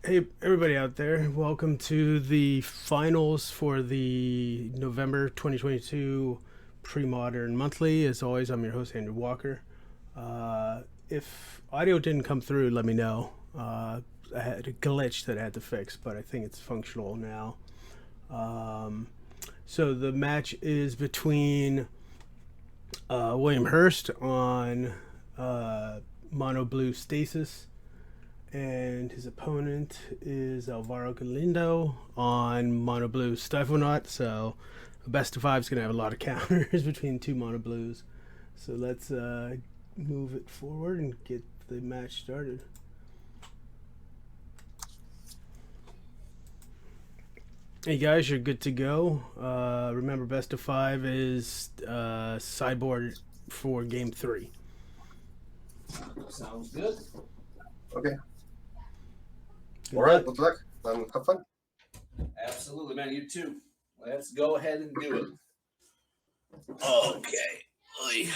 Hey, everybody out there. Welcome to the finals for the November 2022 Premodern Monthly. As always, I'm your host, Andrew Walker. If audio didn't come through, let me know. I had a glitch that I had to fix, but I think it's functional now. So the match is between William Hirst on Mono Blue Stasis, and his opponent is Alvaro Galindo on Mono Blue StifleNought. So a best of five is going to have a lot of counters between two Mono Blues. So let's move it forward and get the match started. Hey guys, you're good to go. Remember, best of five is sideboard for game 3. Sounds good. Okay. Good All right. luck. Good luck. Have fun. Absolutely, man. You too. Let's go ahead and do it. Okay. Oy.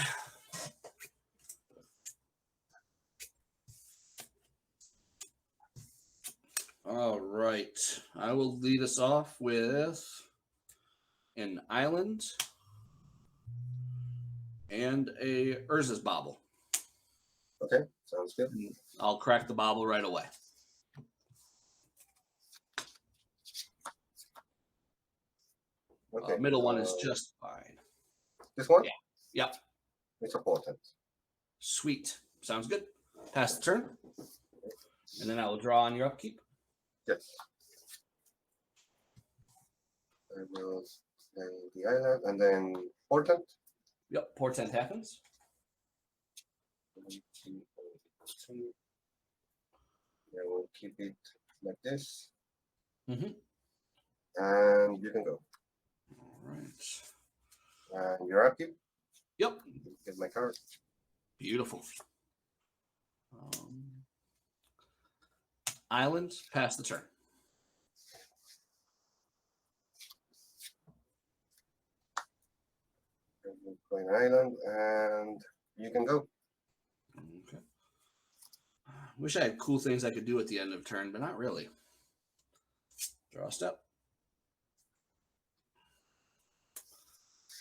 All right. I will lead us off with an island and a Urza's bobble. Okay. Sounds good. I'll crack the bobble right away. Okay. Middle one is just fine. This one? Yeah. Yep. It's important. Sweet. Sounds good. Pass the turn. And then I will draw on your upkeep. Yes. I will play the island and then important. Yep. Portent happens. 1, 2, 3. I will keep it like this. Mm-hmm. And you can go. All right. And you're upkeep. Yep. Get my card. Beautiful. Island, pass the turn. I will play an island and you can go. Okay. Wish I had cool things I could do at the end of turn, but not really. Draw a step.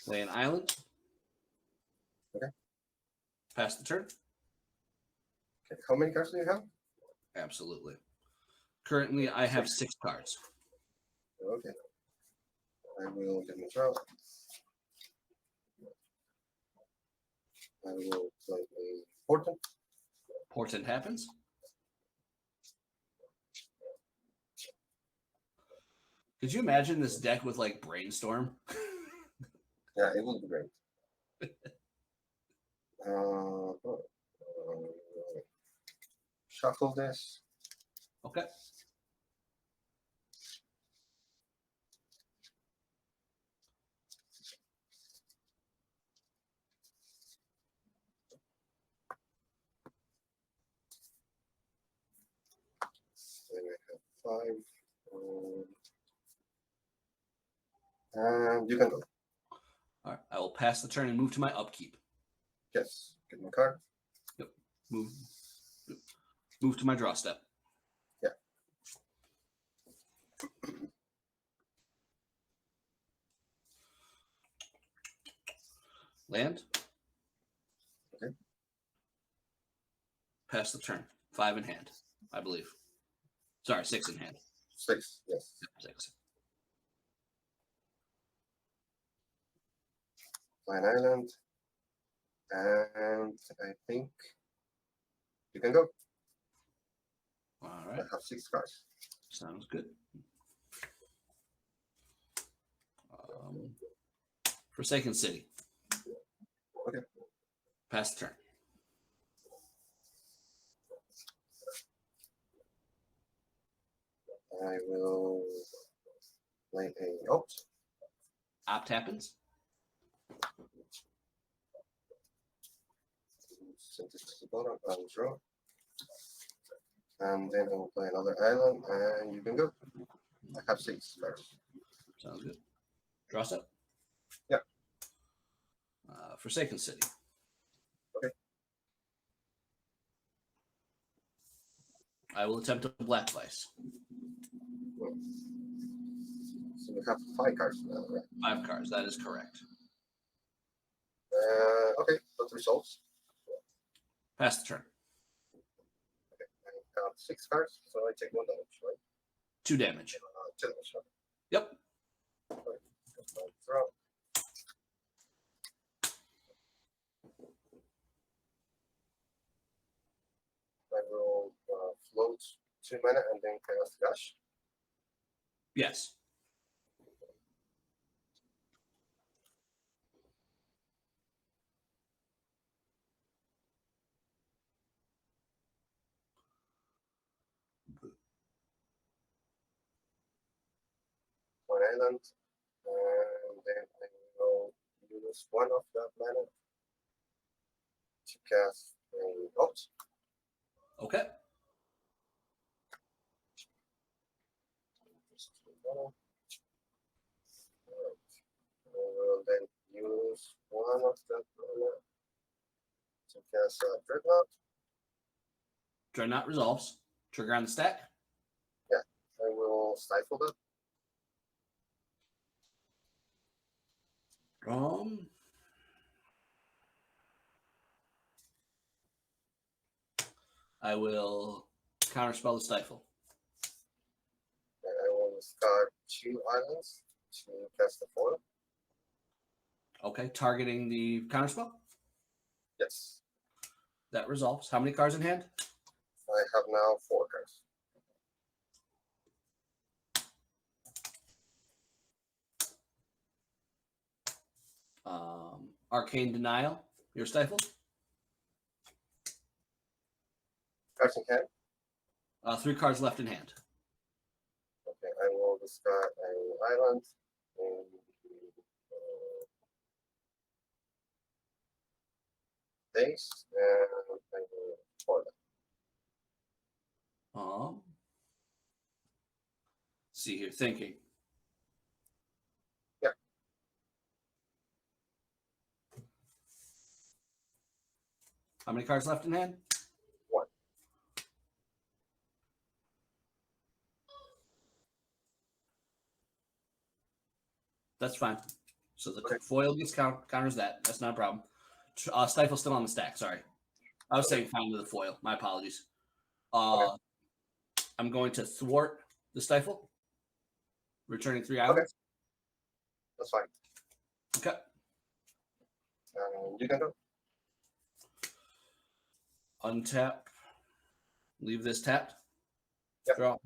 Play an island. Okay. Pass the turn. Okay. How many cards do you have? Absolutely. Currently, I have 6 cards. Okay. I will get my draw. I will play a portent. Portent happens. Could you imagine this deck with like Brainstorm? Yeah, it will be great. Shuffle this. Okay. Then I have 5. And you can go. All right. I will pass the turn and move to my upkeep. Yes. Get my card. Move to my draw step. Yeah. Land. Okay. Pass the turn. 5 in hand, I believe. Sorry, 6 in hand. 6. Yes. 6. Play an island. And I think you can go. All I right. have 6 cards. Sounds good. Forsaken City. Okay. Pass the turn. I will play a opt. Opt happens. Send this to the bottom. I will draw. And then I will play another island and you can go. I have 6 cards. Sounds good. Draw step. Yeah. Forsaken City. Okay. I will attempt a black vice. So we have 5 cards now, right? 5 cards. That is correct. Okay, what results? Pass the turn. Okay, I have 6 cards, so I take 1 damage, right? 2 damage. 2 damage, right? Yep. Okay, just one throw. I will float 2 mana and then cast Dash. Yes. One island, and then I will use 1 of that mana to cast a Opt. Okay. I will then use 1 of that mana to cast a Dreadnought. Dreadnought resolves. Trigger on the stack. I will stifle that. I will counterspell the stifle. And I will discard 2 islands to cast a foil. Okay. Targeting the counterspell. Yes. That resolves. How many cards in hand? I have now 4 cards. Arcane Denial. Your stifle. Cards in hand. 3 cards left in hand. Okay, I will discard an island and base, and I will foil that. See here, thinking. Yeah. How many cards left in hand? 1. That's fine. So the Okay. foil gets counters that. That's not a problem. Stifle's still on the stack. Sorry. I was saying fine with the foil. My apologies. Okay. I'm going to thwart the stifle, returning 3 islands. That's fine. Okay. You can go. Untap. Leave this tapped. Yep. Draw.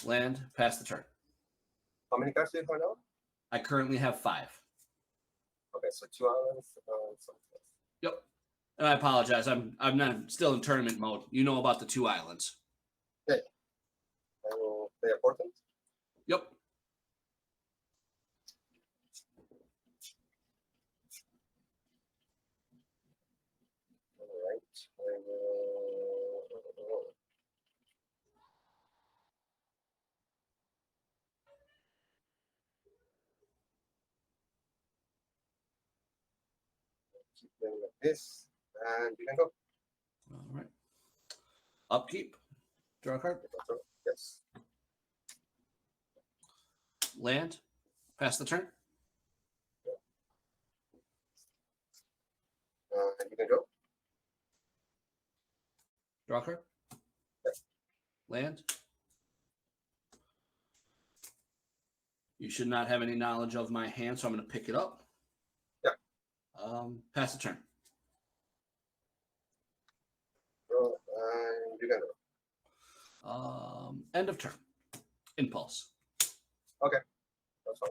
Land. Pass the turn. How many cards do you have now? I currently have 5. Okay, so 2 islands. Yep. And I apologize. I'm not still in tournament mode. You know about the 2 islands. I will play a portent. Yep. All right. I will. Keep playing like this, and you can go. All right. Upkeep. Draw a card. Yes. Land. Pass the turn. You can go. Draw a card. Yes. Land. You should not have any knowledge of my hand, so I'm going to pick it up. Yeah. Pass the turn. Go, and you can go. End of turn. Impulse. Okay, that's fine.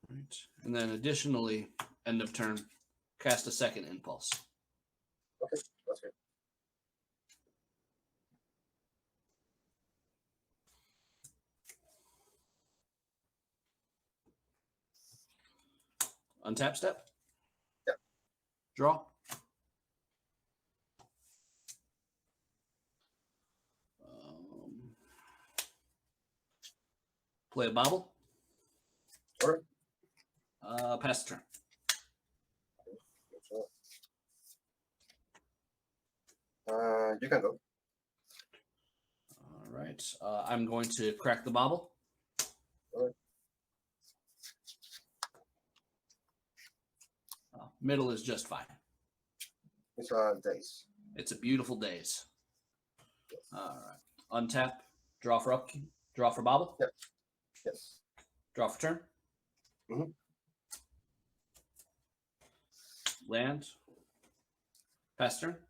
Right. And then additionally, end of turn, cast a second impulse. Okay, that's good. Untap step. Yeah. Draw. Play a bobble. Alright. Pass the turn. You can go. All right. I'm going to crack the bobble. Alright. Middle is just fine. It's days. It's a beautiful days. All right. Untap. Draw for up. Draw for bobble. Yep. Yes. Draw for turn. Mhm. Land. Pass turn.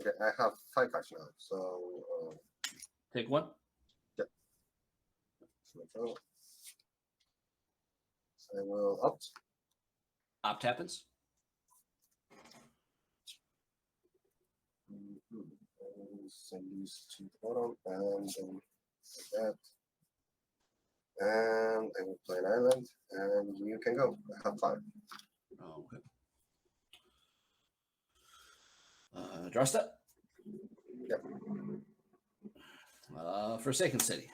Okay, I have 5 cards now, so Take one. so I will opt. Opt happens. I will send these to the bottom and then like that. And I will play an island, and you can go. I have 5. Oh, okay. Draw step. Yep. Forsaken City.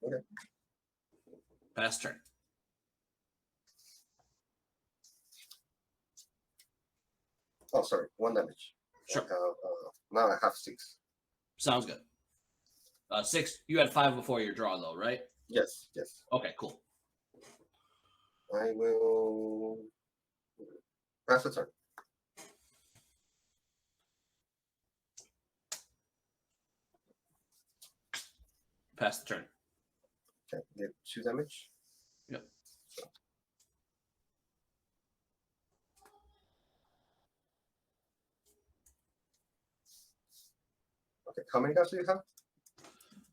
Okay. Pass turn. Oh, sorry, 1 damage. Sure. I have, now I have 6. Sounds good. 6. You had 5 before your draw, though, right? Yes, yes. Okay, cool. I will pass the turn. Pass the turn. Okay, get 2 damage. Yep. So. Okay, how many cards do you have?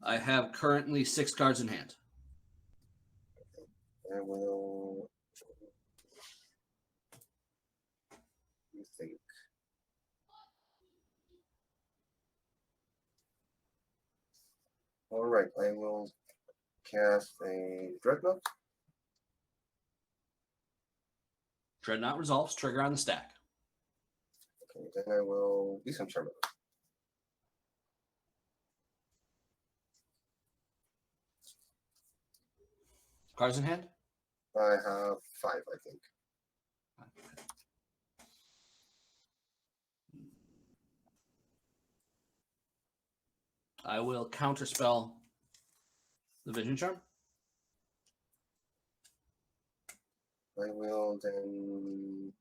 I have currently 6 cards in hand. I will. You think? All right, I will cast a Dreadnought. Dreadnought resolves. Trigger on the stack. Okay, then I will disenchant. Cards in hand? I have 5, I think. I will counterspell the Vision Charm. I will then.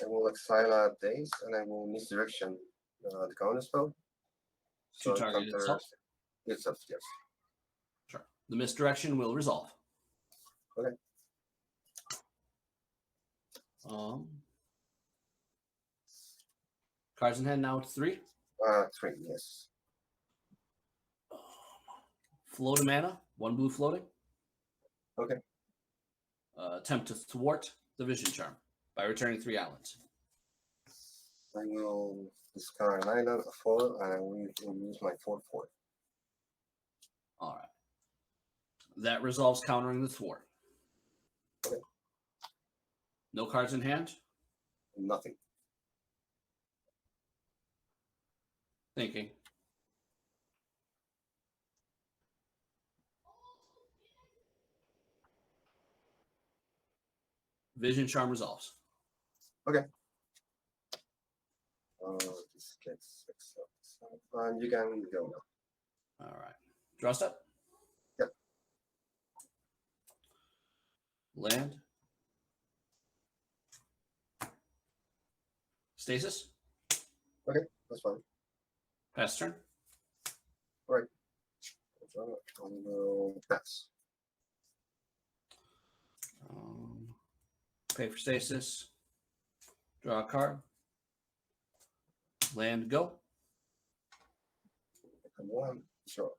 I will exile a Daze, and I will misdirection the counter spell. To target itself? Itself, yes. Sure. The misdirection will resolve. Okay. Cards in hand now it's 3. 3, yes. Float a mana, 1 blue floating. Okay. Attempt to thwart the Vision Charm by returning 3 islands. I will discard an island, a 4, and I will use my 4/4. All right. That resolves countering the thwart. Okay. No cards in hand? Nothing. Thinking. Vision Charm resolves. Okay. This gets accepted. And you can go now. All right. Draw step? Yep. Land. Stasis? Okay, that's fine. Pass turn? All right. I will pass. Pay for stasis. Draw a card. Land, go. Come on, sure.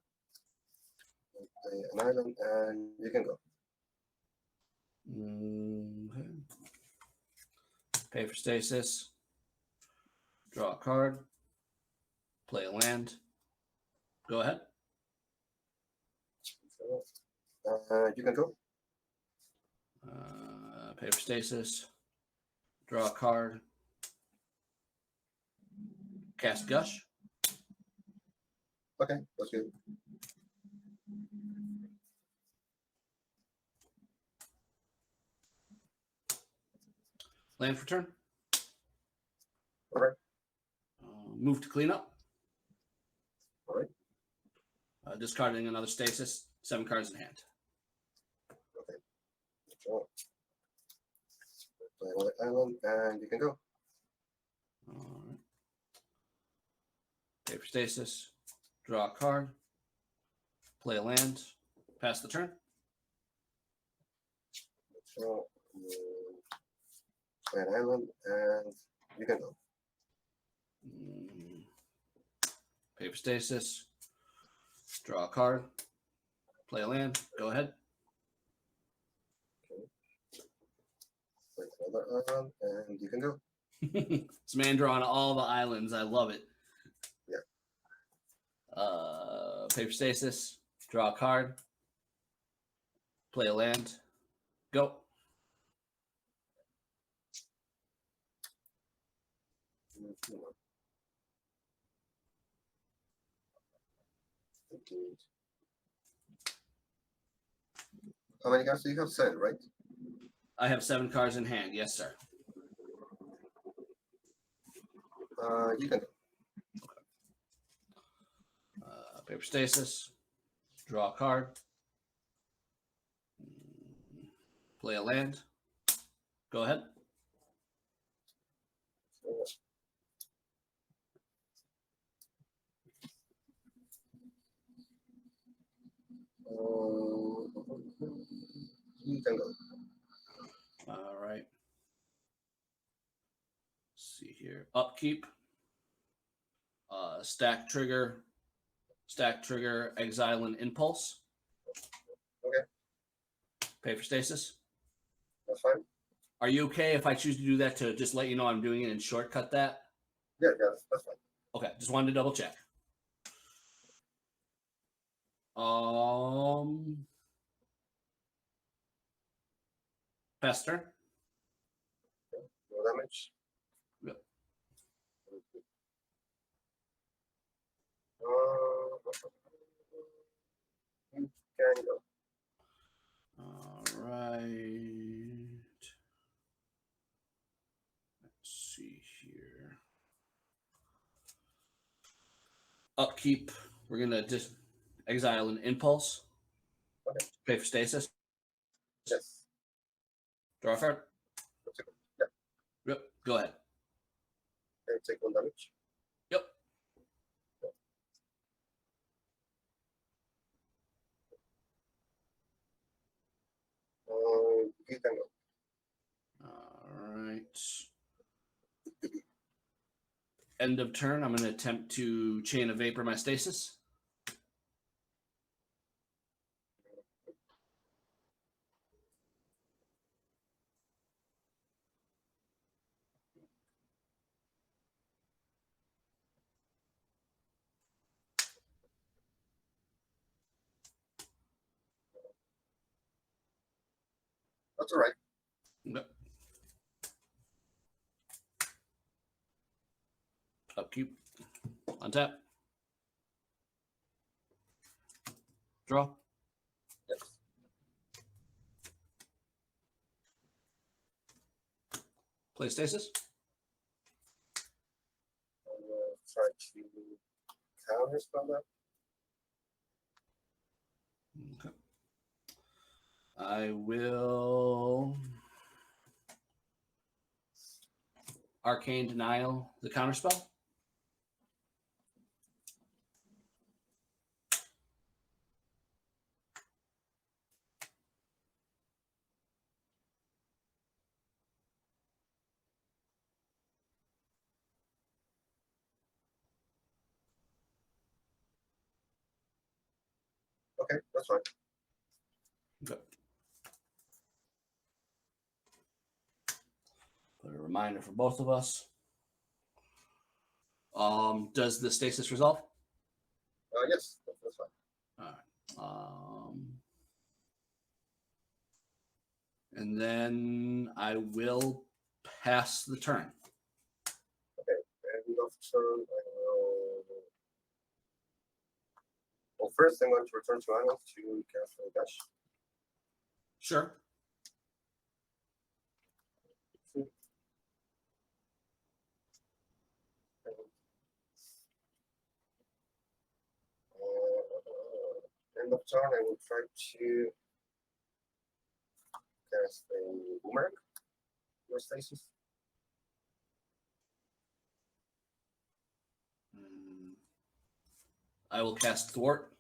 Play an island, and you can go. Okay. Pay for stasis. Draw a card. Play a land. Go ahead. You can go. Pay for stasis. Draw a card. Cast Gush. Okay, that's good. Land for turn. All right. Move to clean up. All right. Discarding another stasis. 7 cards in hand. Okay. Sure. Play another island, and you can go. All right. Pay for stasis. Draw a card. Play a land. Pass the turn. So, play an island, and you can go. Pay for stasis. Draw a card. Play a land. Go ahead. Okay. Play another island, and you can go. This man drawing all the islands. I love it. Yeah. Pay for stasis. Draw a card. Play a land. Go. How many cards do you have? 7, right? I have 7 cards in hand. Yes, sir. You can go. Paper stasis. Draw a card. Play a land. Go ahead. You can go. All right. Let's see here. Upkeep. Stack trigger. Exile and impulse. Okay. Pay for stasis. That's fine. Are you okay if I choose to do that to just let you know I'm doing it and shortcut that? Yeah, that's fine. Okay, just wanted to double check. Pass turn. No damage. Yep. You can go. All right. Let's see here. Upkeep. We're gonna just exile an impulse. Okay. Pay for stasis. Yes. Draw a card. Yeah. Yep. Go ahead. Okay, take 1 damage. Yep. You can go. All right. End of turn. I'm going to attempt to chain of vapor my stasis. That's all right. Yep. Upkeep. Untap. Draw. Yes. Play stasis. I'm going to try to counterspell that. Okay. I will Arcane Denial the counterspell. Okay, that's fine. Okay. Put a reminder for both of us. Does the stasis resolve? Yes, that's fine. All right. And then I will pass the turn. Okay, end of turn, I will first, I'm going to return to island to cast a dash. Sure. End of turn, I will try to cast a boomerang or Stasis. I will cast Thwart.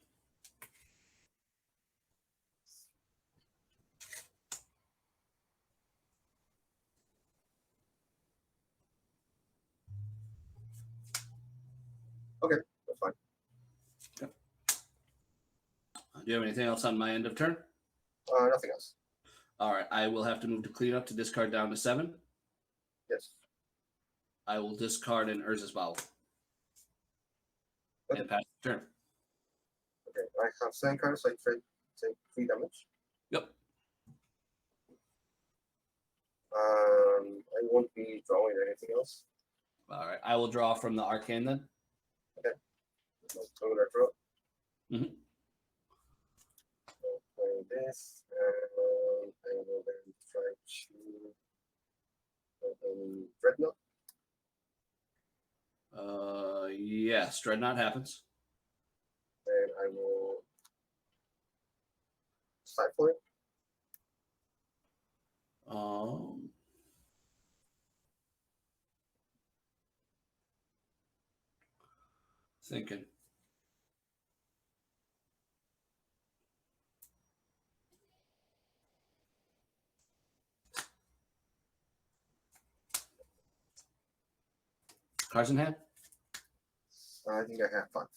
Okay, that's fine. Okay. Do you have anything else on my end of turn? Nothing else. All right. I will have to move to clean up to discard down to 7. Yes. I will discard an Urza's Bowel. Okay. And pass the turn. Okay, I have 7 cards, I take 3 damage. Yep. I won't be drawing anything else. All right. I will draw from the Arcane then. Okay. I'm gonna draw. Mm-hmm. I'll play this, and I will then try to open Dreadnought. Yes, Dreadnought happens. And I will stifle it. Thinking. Cards in hand? I think I have 5.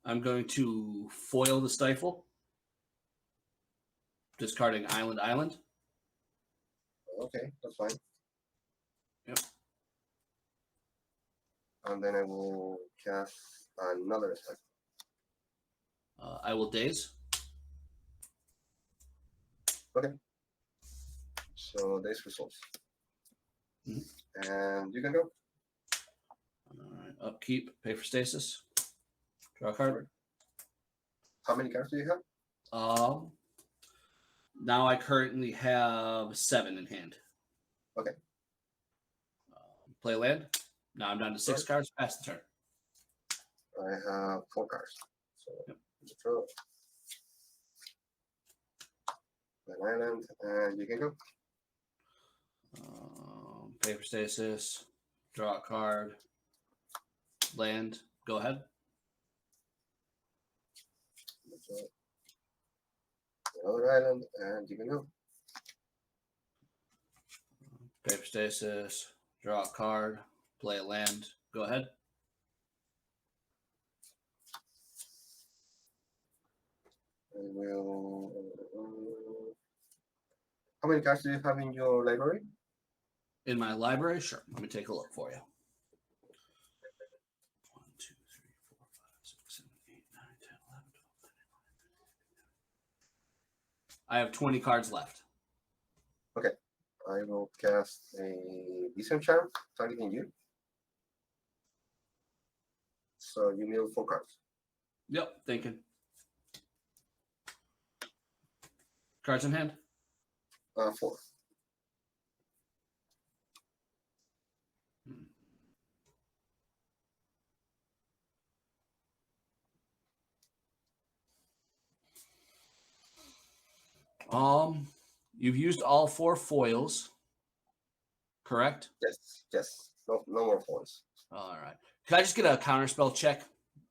I'm going to foil the Stifle. Discarding Island. Okay, that's fine. Yep. And then I will cast another Stifle. I will Daze. Okay. So this resolves. Mm-hmm. And you can go. All right. Upkeep. Pay for Stasis. Draw a card. How many cards do you have? Now I currently have 7 in hand. Okay. Play land. Now I'm down to 6 cards. Pass the turn. I have 4 cards. So yep. Draw. An island, and you can go. Pay for Stasis. Draw a card. Land. Go ahead. Another island, and you can go. Pay for Stasis. Draw a card. Play a land. Go ahead. I will. How many cards do you have in your library? In my library? Sure. Let me take a look for you. 1, 2, 3, 4, 5, 6, 7, 8, 9, 10, 11, 12, 13, 14. I have 20 cards left. Okay. I will cast a Decent Charm targeting you. So you mill 4 cards. Yep, thinking. Cards in hand? 4. You've used all 4 foils, correct? Yes. No more foils. All right. Can I just get a counterspell check?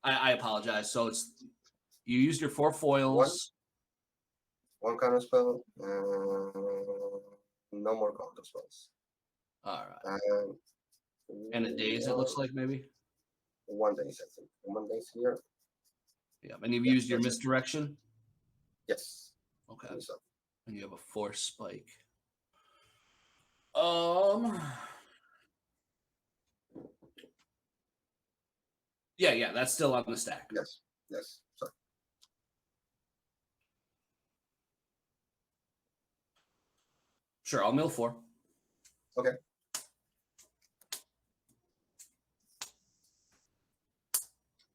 I apologize. So it's you used your 4 foils. One counter spell. No more counter spells. All right. And a daze, it looks like maybe. 1 daze, I think. 1 daze here. Yeah. And you've used your misdirection. Yes. Okay. So. And you have a force spike. Yeah, that's still on the stack. Yes. Sorry. Sure, I'll mill 4. Okay.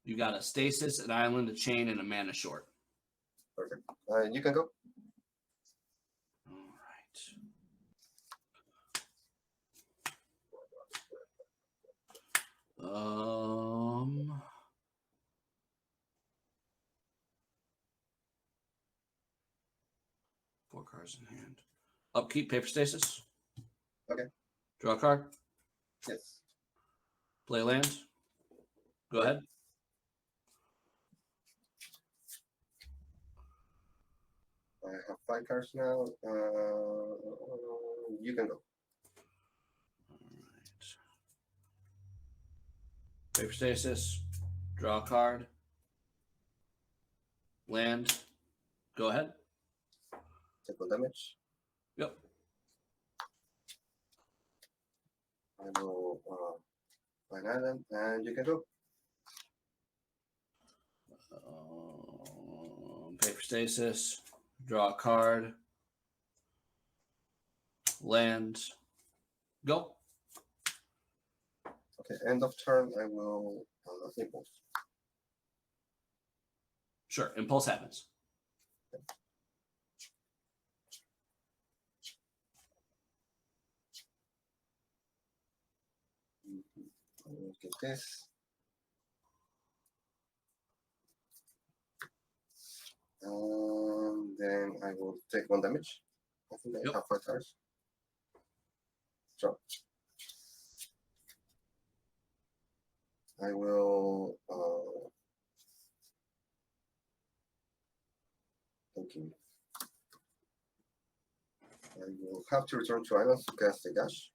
You got a stasis, an island, a chain, and a mana short. Perfect. You can go. All right. Four cards in hand. Upkeep, paper stasis. Okay. Draw a card. Yes. Play land. Go ahead. I have 5 cards now. You can go. All right. Paper stasis. Draw a card. Land. Go ahead. Take 1 damage. Yep. I will find island, and you can go. Paper stasis. Draw a card. Land. Go. Okay, end of turn, I will impulse. Sure. Impulse happens. I will get this. And then I will take 1 damage. I think I have 5 cards. So I will thinking. I will have to return to islands to cast a dash.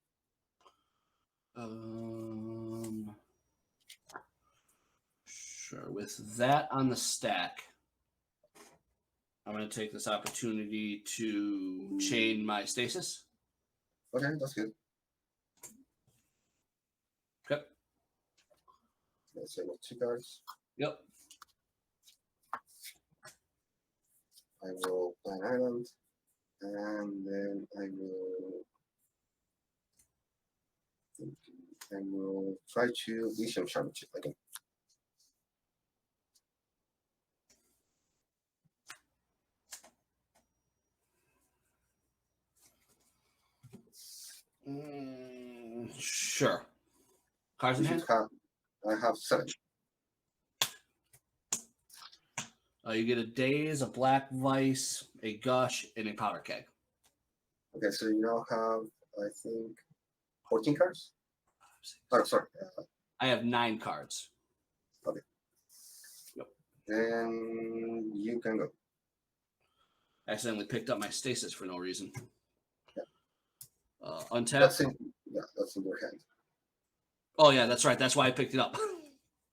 Sure. With that on the stack, I'm going to take this opportunity to chain my stasis. Okay, that's good. Okay. Let's say with 2 cards. Yep. I will play an island, and then I will try to Vision Championship again. Sure. Cards in hand? I have 7. You get a Daze, a Black Vice, a Gush, and a Powder Keg. Okay, so you now have, I think, 14 cards? Oh, sorry. I have 9 cards. Okay. Yep. Then you can go. Accidentally picked up my stasis for no reason. Yeah. Untap. That's in your hand. Oh, yeah, that's right. That's why I picked it up.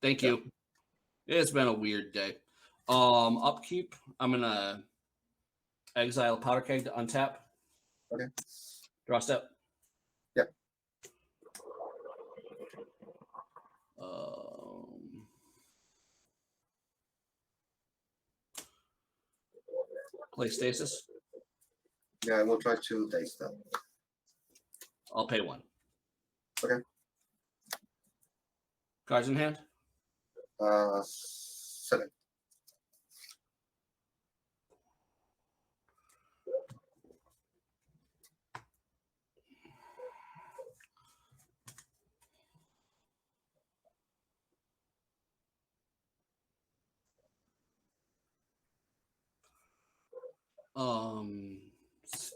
Thank you. It's been a weird day. Upkeep. I'm going to exile Powder Keg to untap. Okay. Draw step. Yep. Play stasis. Yeah, I will try to dice that. I'll pay 1. Okay. Cards in hand? 7.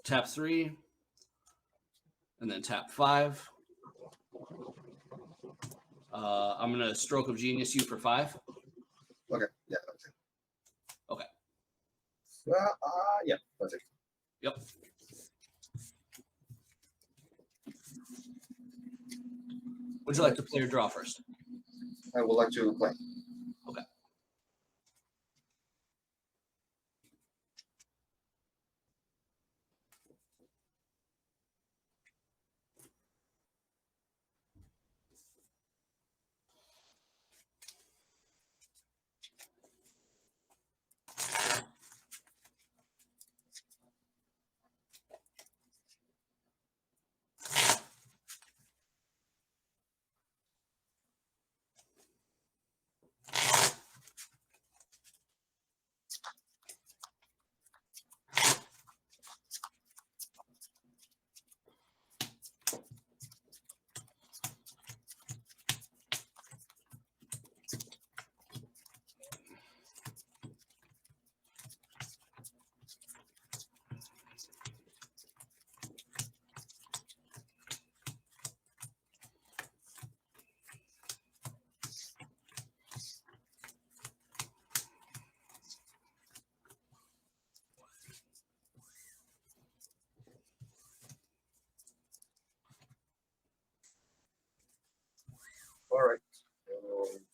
Tap 3, and then tap 5. I'm gonna Stroke of Genius you for 5. Okay, yeah, that's it. Okay. Yeah, that's it. Yep. Would you like to play or draw first? I would like to play. Okay.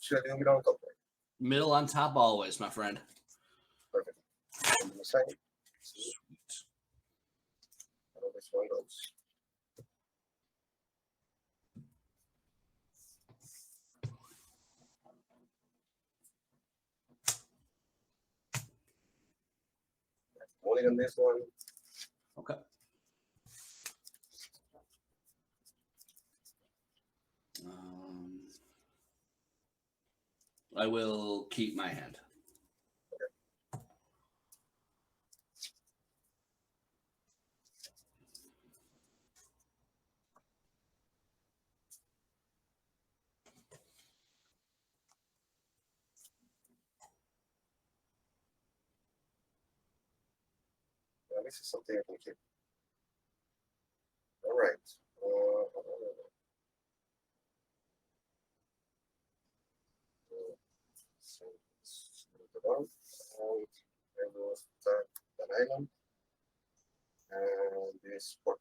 Should I do it on top? Right? Middle on top always, my friend. Perfect. And the same. See Sweet. how this one goes. Only on this one. Okay. I will keep my hand. Yeah, this is something I can keep. All right. So it's the one, and I will start an island and this port.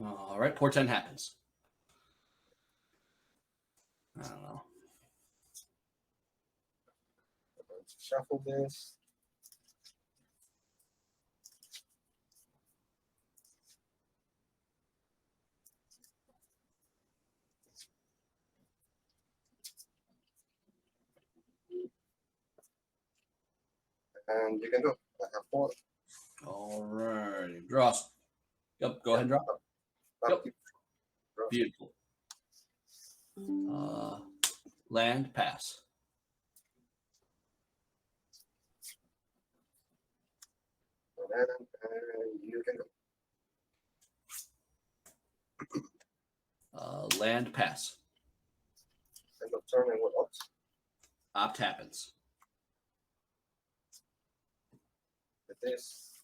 All right, portent happens. I don't know. I'm going to shuffle this. And you can go. I have 4. All right, draws. Yep, go ahead and draw. Yep. Keep Beautiful. Land, pass. an island, and you can go. Land, pass. End of turn and what opt? Opt happens. With this,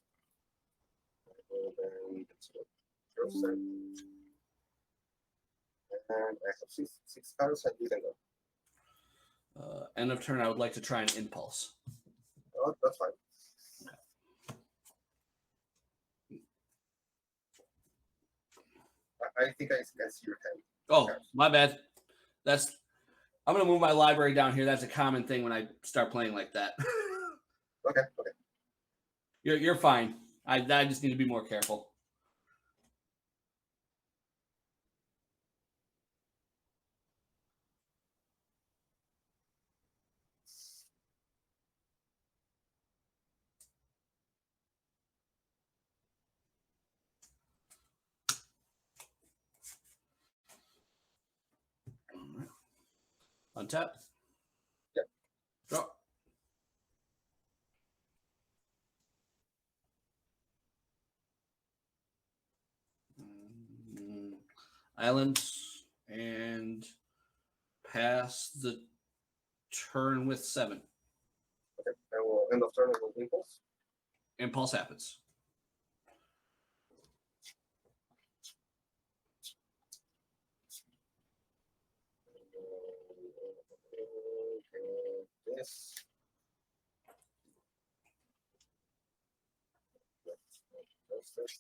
I will then draw set. And I have 6 cards, and you can go. End of turn, I would like to try an impulse. Oh, that's fine. I think I see your hand. Oh, Okay. my bad. I'm gonna move my library down here. That's a common thing when I start playing like that. Okay. You're fine. I just need to be more careful. Untap. Yep. Draw. Island and pass the turn with 7. Okay. I will end of turn and will impulse. Impulse happens. This. That's this.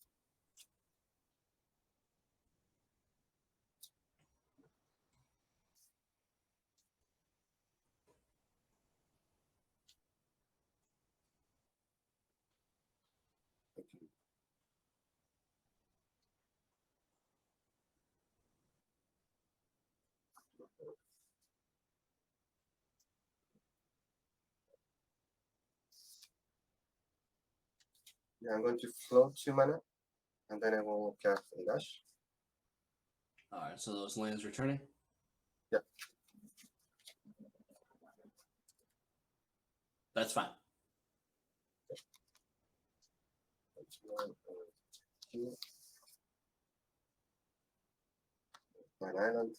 Yeah, I'm going to float 2 mana, and then I will cast a dash. All right, so those lands returning. Yep. That's fine. An island,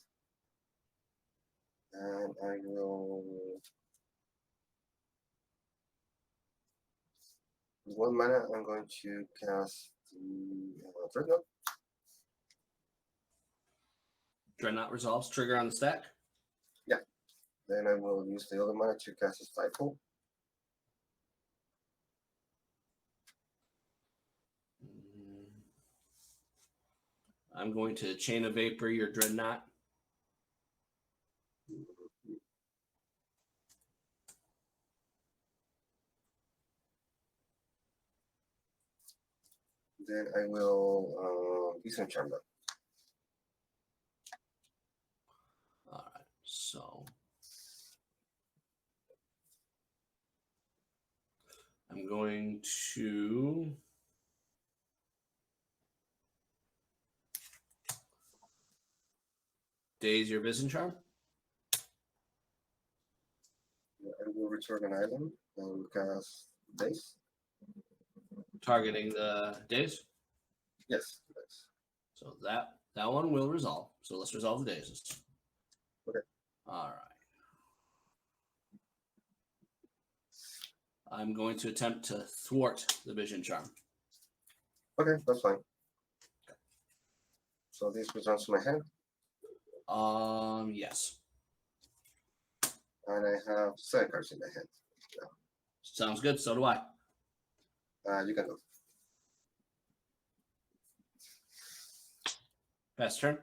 and I will. With 1 mana, I'm going to cast the Dreadnought. Dreadnought resolves. Trigger on the stack. Then I will use the other mana to cast a Stifle. I'm going to Chain of Vapor your Dreadnought Then I will disenchant that. All right. So I'm going to daze your vision charm. I will return an island and cast Daze. Targeting the daze. Yes, yes. So that one will resolve. So let's resolve the dazes. Okay. All right. I'm going to attempt to thwart the vision charm. Okay, that's fine. So this returns to my hand, Yes. and I have 7 cards in my hand. Sounds good. So do I. You can go. Pass turn.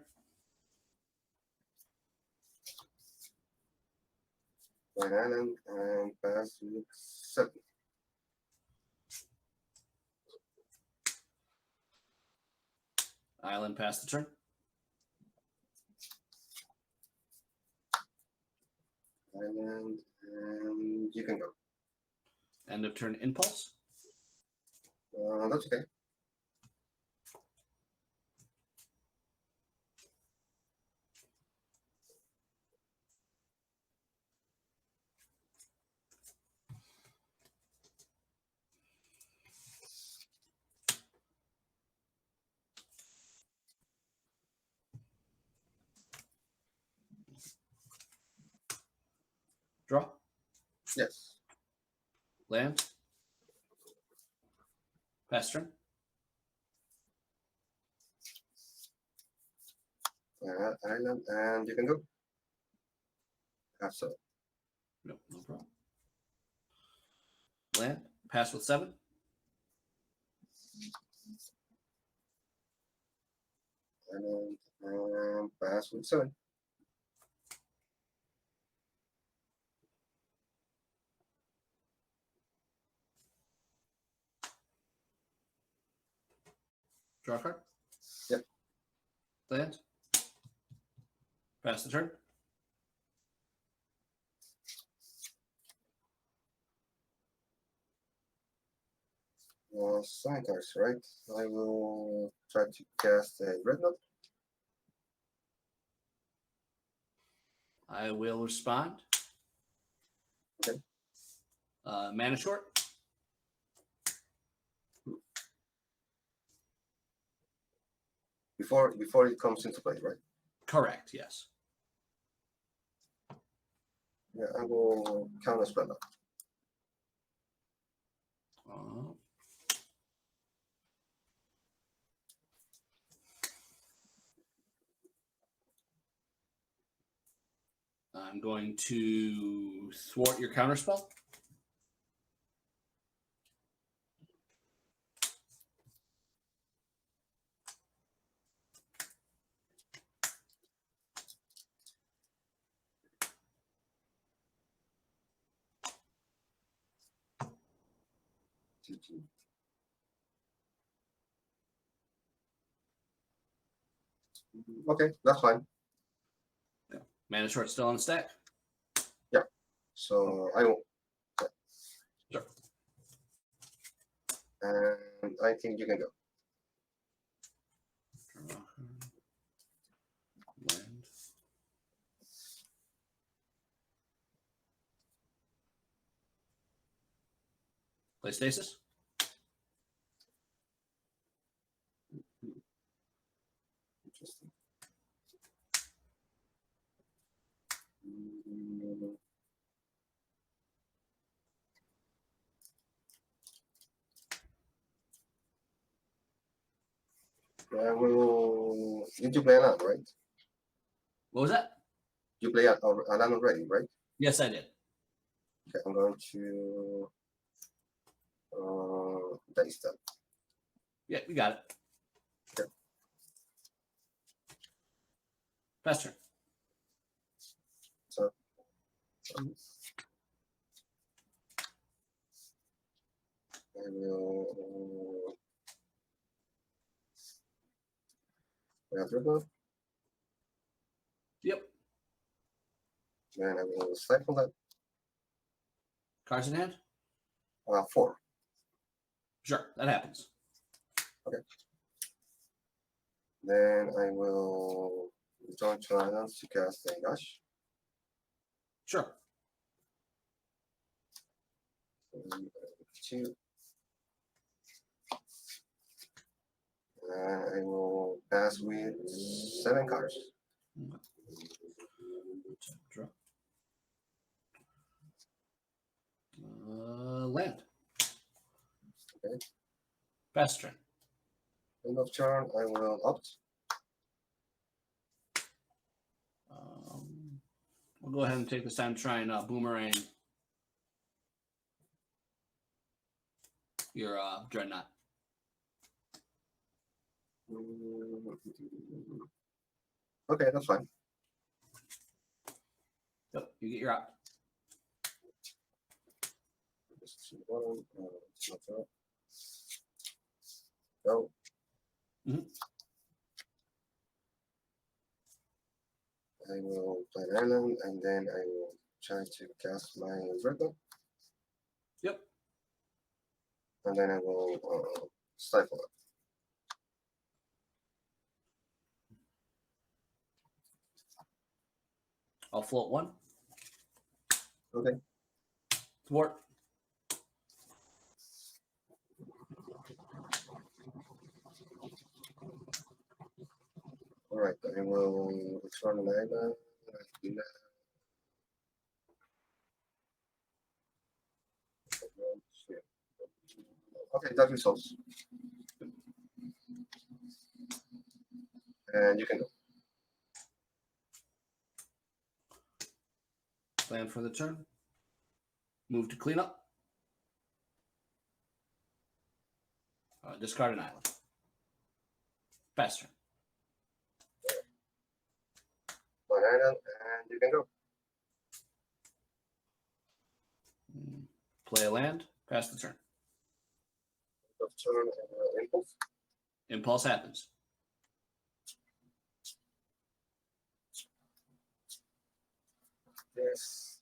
One island and pass with 7. Island pass the turn. Island, and you can go. End of turn impulse. That's okay. Draw. Yes. Land. Pass turn. Island, and you can go. Have 7. No problem. Land. Pass with 7. Island, and pass with 7. Draw a card. Yep. Land. Pass the turn. Sign cards, right? I will try to cast a red note. I will respond. Okay. Mana short. Before it comes into play, right? Correct. Yes. Yeah, I will counter spell that. I'm going to thwart your counterspell. Okay, that's fine. Yeah. Mana short still on the stack. Yeah. So I will. Sure. And I think you can go. Land. Play Stasis. Interesting. I will. Did you play a land, right? What was that? You play a land already, right? Yes, I did. Okay, I'm going to dice that. Yeah, you got it. Okay. Pass turn. So I will That's river. Yep. Then I will stifle that. Cards in hand? 4. Sure, that happens. Then I will return to islands to cast a gush. Sure. 2. And I will pass with 7 cards. Draw. Land. Okay. Pass turn. End of turn, I will opt. We'll go ahead and take this time to try and boomerang your Dreadnought. Okay, that's fine. Yep, you get your op. Go. Mhm. I will play an island and then I will try to cast my Virgo. Yep. And then I will stifle it. I'll float 1. Okay. Thwart. Alright, I will return an island. Okay, that resolves. And you can go. Plan for the turn. Move to clean up. Discard an island. Pass turn. One island, and you can go. Play a land. Pass the turn. Of turn and impulse. Impulse happens. Yes.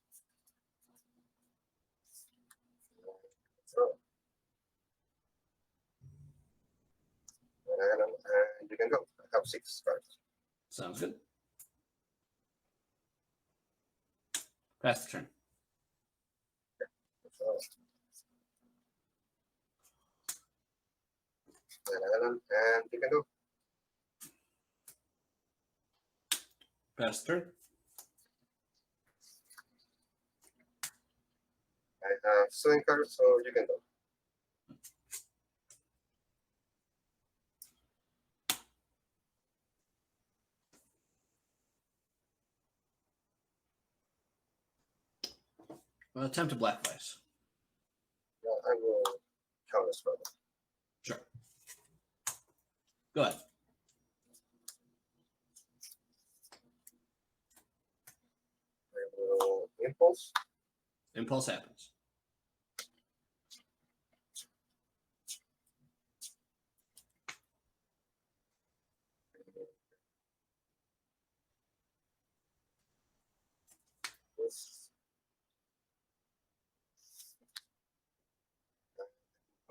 So, and you can go. I have 6 cards. Sounds good. Pass the turn. So, and you can go. Pass the turn. I have 7 cards, so you can go. Attempt to black ice. Yeah, I will counter spell. Sure. Go ahead. I will impulse. Impulse happens. This.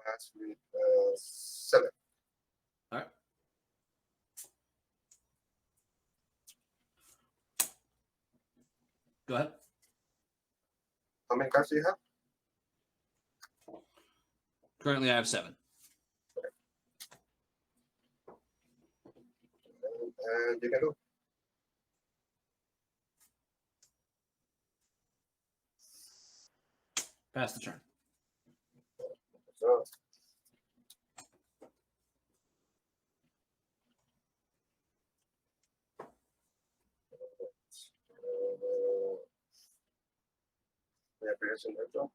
Pass with 7. All right. Go ahead. How many cards do you have? Currently, I have 7. And you can go. Pass the turn. So, we have Hirst in retro.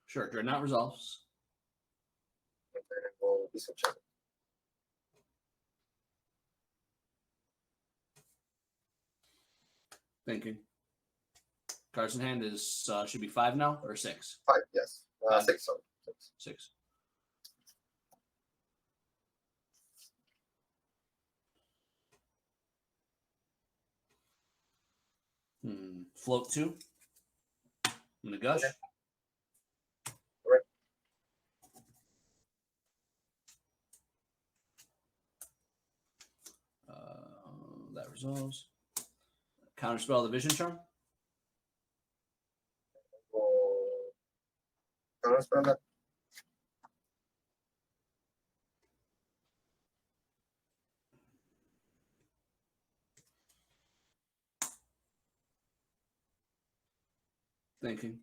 Sure. Dreadnought resolves. And then it will disenchant. Thinking. Cards in hand is should be 5 now or 6. 5, yes. Five. 6, sorry. 6. 6. Float 2. I'm gonna gush. Okay. Alright. That resolves. Counterspell the Vision Charm. We'll counterspell that. Thinking.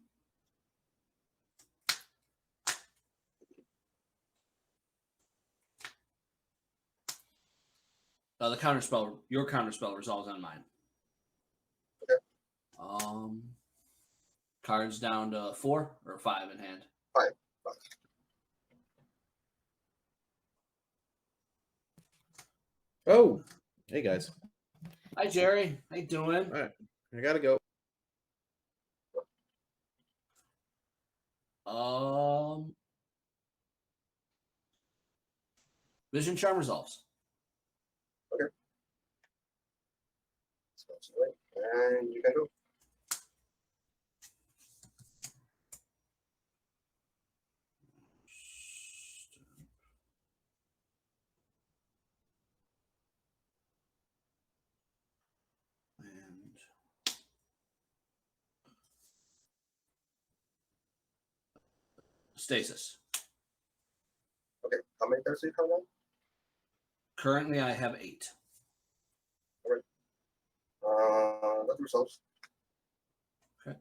The counterspell, your counterspell resolves on mine. Okay. Cards down to 4 or 5 in hand. 5. Oh, hey guys. Hi Jerry, how you doing? All right, I gotta go. Vision Charm resolves. So that's right. And you can go. And Stasis. Okay. How many cards do you have now? Currently, I have 8. That resolves. Okay.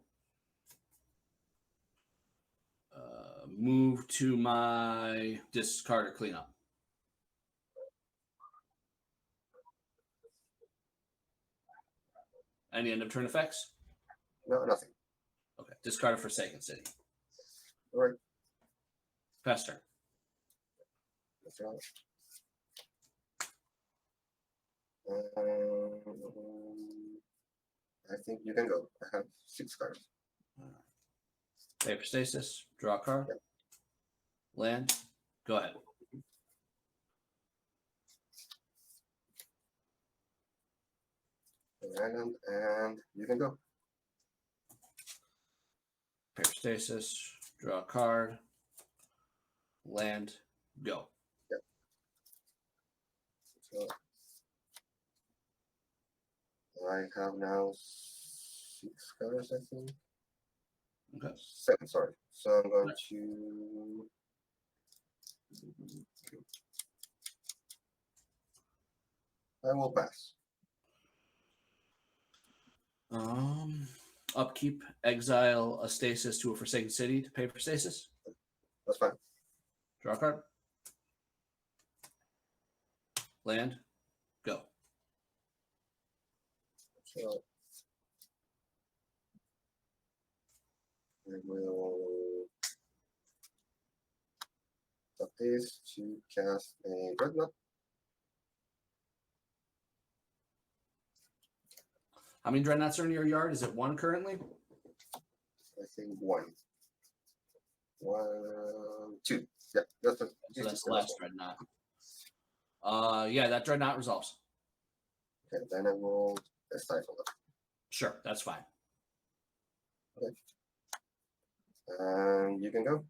Move to my discard or cleanup. Any end of turn effects? No, nothing. Okay. Discard a Forsaken City. All right. Pass turn. That's right. I think you can go. I have 6 cards. Pay for Stasis. Draw a card. Yep. Land. Go ahead. Island, and you can go. Pay for Stasis. Draw a card. Land. Go. So I have now 6 cards, I think. Okay. 7, sorry. So I'm going to. I will pass. Upkeep. Exile a Stasis to a Forsaken City to pay for Stasis. That's fine. Draw a card. Land. Go. So I will tap this to cast a Dreadnought. How many Dreadnoughts are in your yard? Is it 1 currently? I think 1. 1, 2. Yeah, that's the. So that's the last Dreadnought. Yeah, that Dreadnought resolves. Okay, then I will stifle it. Sure, that's fine. Okay. And you can go.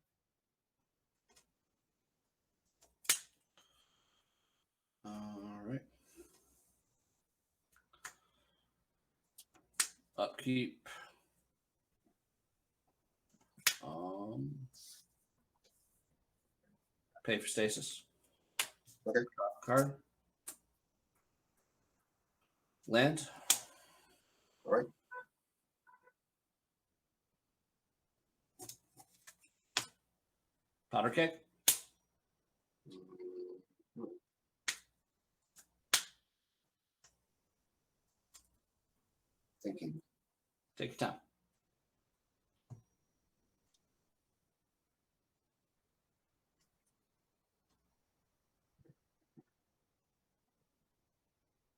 All right. Upkeep. Pay for Stasis. Okay. Card. Land. All right. Powder keg. Thinking. Take your time.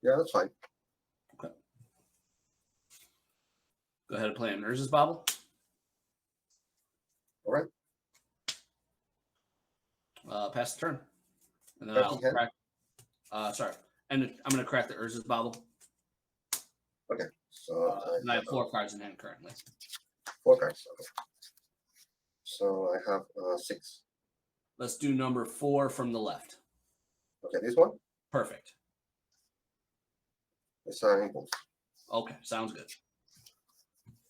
Yeah, that's fine. Okay. Go ahead and play Nurse's Bobble. All right. Pass the turn. And then Cracking I'll hand? crack. Sorry. And I'm going to crack the Urza's Bobble. Okay. So And I have 4 cards in hand currently. 4 cards. Okay. So I have 6. Let's do number 4 from the left. Okay, this one Perfect. is an impulse. Okay, sounds good.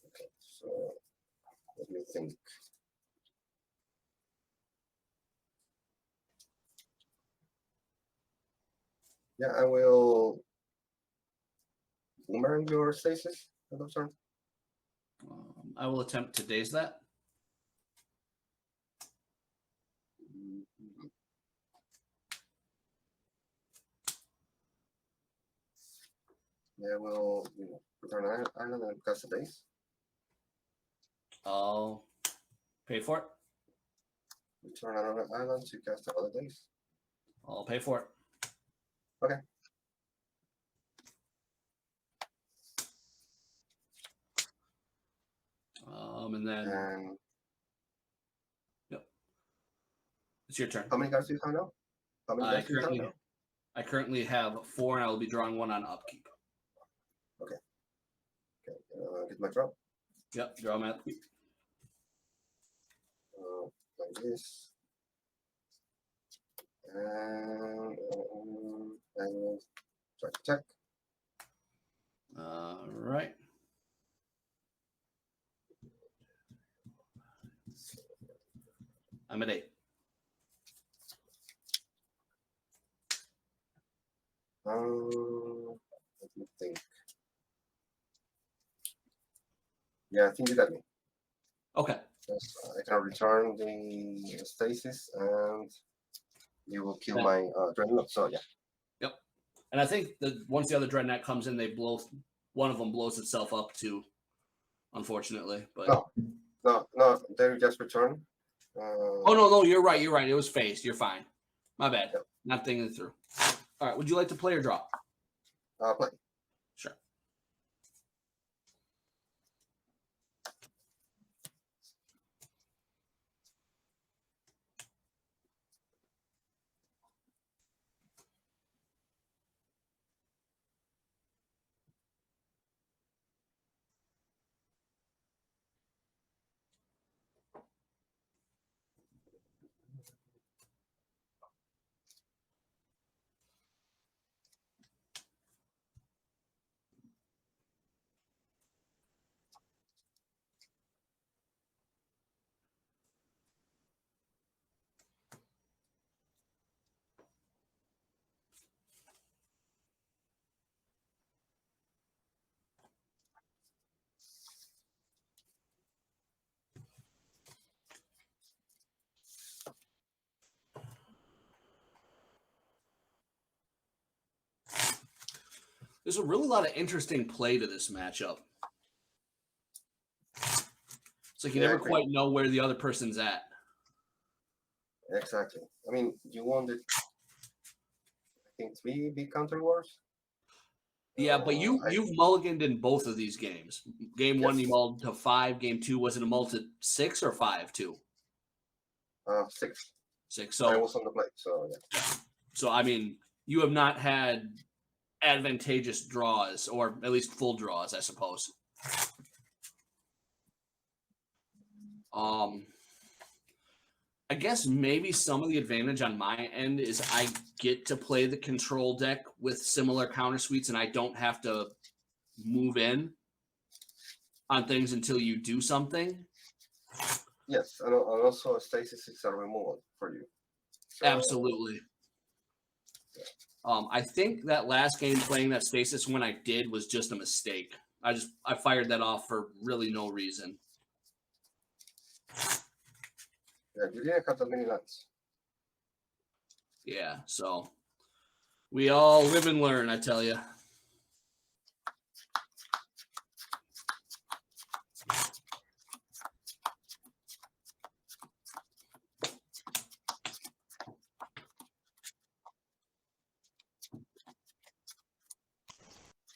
Okay, so what do you think? Yeah, I will boomerang your stasis at the turn. I will attempt to daze that. Yeah, we'll return an island and cast a base. I'll pay for it. Return another island to cast another base. I'll pay for it. Okay. And then And it's your turn. how many cards do you have now? How many cards do you have now? I currently have 4, and I will be drawing 1 on upkeep. Okay, get my draw. Yep, draw my upkeep. Like this. And I will try to check. All right. I'm at 8. Let me think. Yeah, I think you got me. Okay. Yes, I can return the stasis and you will kill Yeah. my dreadnought. So yeah. Yep. And I think that once the other dreadnought comes in, one of them blows itself up too, unfortunately. But No, they just return. oh no, you're right. It was phased. You're fine. My bad. Yep. Not thinking it through. All right. Would you like to play or draw? Play. Sure. There's a really lot of interesting play to this matchup. It's like you never quite know where the other person's at. Exactly. I mean, you wanted, I think, 3 big counter wars. Yeah, but you've mulliganed in both of these games. Game 1, you mulled to 5. Game 2, was it a mull to 6 or 5 too? 6. 6. I So was on the plate. So yeah. So I mean, you have not had advantageous draws, or at least full draws, I suppose. I guess maybe some of the advantage on my end is I get to play the control deck with similar counter suites, and I don't have to move in on things until you do something. Yes, and also stasis is a removal for you. So, Absolutely. I think that last game playing that stasis when I did was just a mistake. I fired that off for really no reason. Yeah, you didn't have that many lands. Yeah, so we all live and learn, I tell you.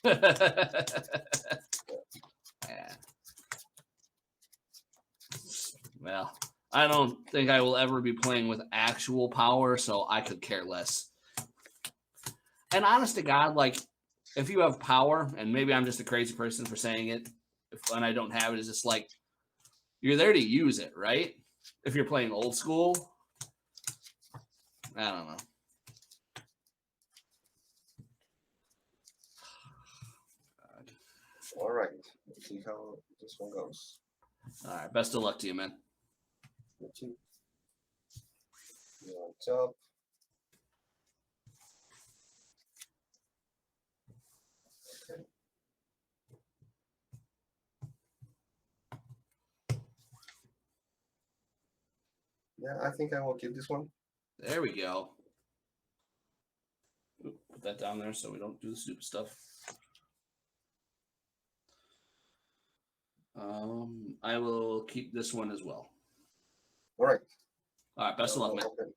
Yeah. Well, I don't think I will ever be playing with actual power, so I could care less. And honest to God, like, if you have power, and maybe I'm just a crazy person for saying it, and I don't have it, is just like you're there to use it, right? If you're playing old school, I don't know. All right. Let's see how this one goes. All right, best of luck to you, man. You on top. Okay. Yeah, I think I will keep this one. There we go. Oop, put that down there so we don't do the stupid stuff. I will keep this one as well. All right. All right, best of luck, man. Okay.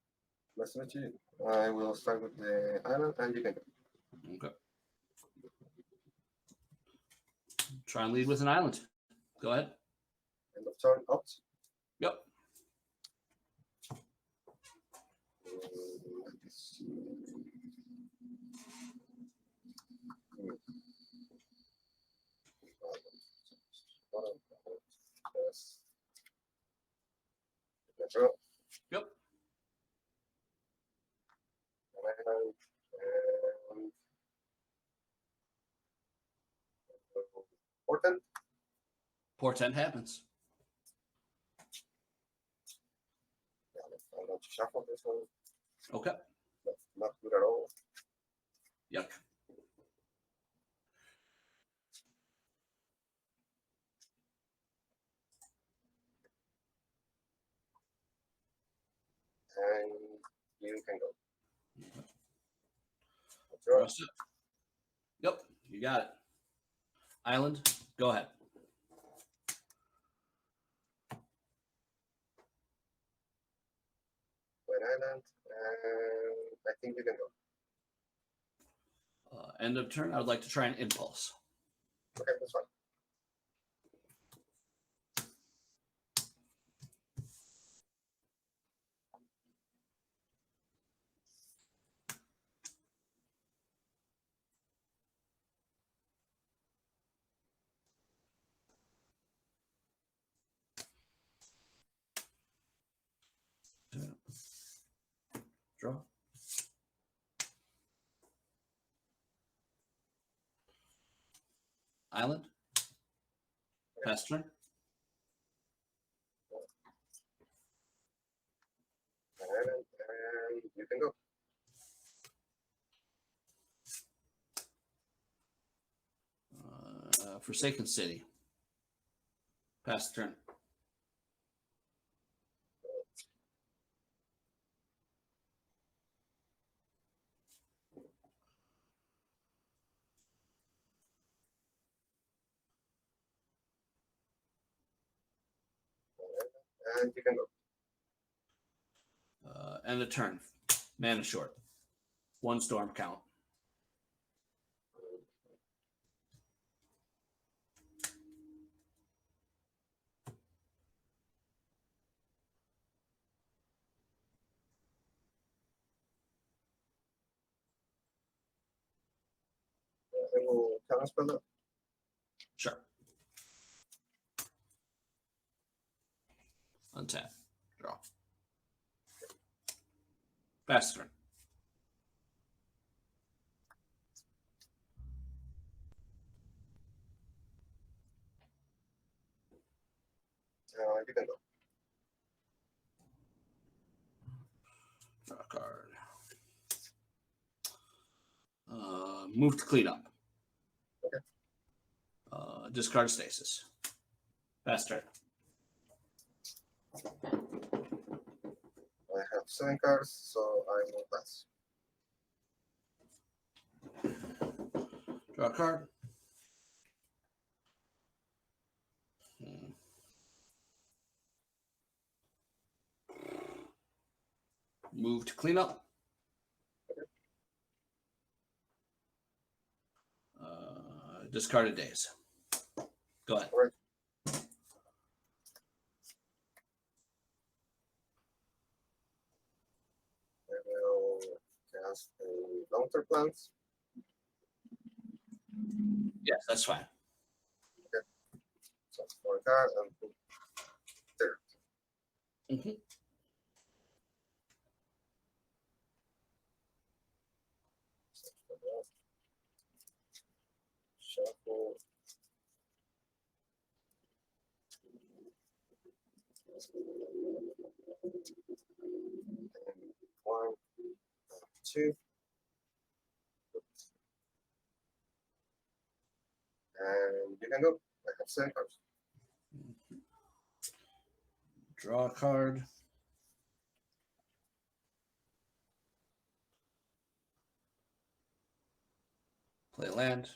Nice to meet you. I will start with the island and you can go. Okay. Try and lead with an island. Go ahead. End of turn, out. Yep. Let's see. Yes. Control. Yep. And important. Portent happens. Yeah, I'm going to shuffle this one. Okay. That's not good at all. Yuck. And you can go. Rest it. Yep, you got it. Island, go ahead. White island, and I think you can go. End of turn. I would like to try an impulse. Okay, that's fine. Draw. Island. Pass turn. And you can go. Forsaken City. Pass turn. And you can go. End of turn. Mana short. One storm count. I will counterspell that. Sure. Untap. Draw. Pass turn. You can go. Draw a card. Move to clean up. Okay. Discard Stasis. Pass turn. I have 7 cards, so I will pass. Draw a card. Move to clean up. Discarded days. Go ahead. All right. I will cast a long-term plans. Yes, that's fine. So for that, and put there. Mhm. So for that, shuffle. And 1, 2. And you can go. I have 7 cards. Draw a card. Play land.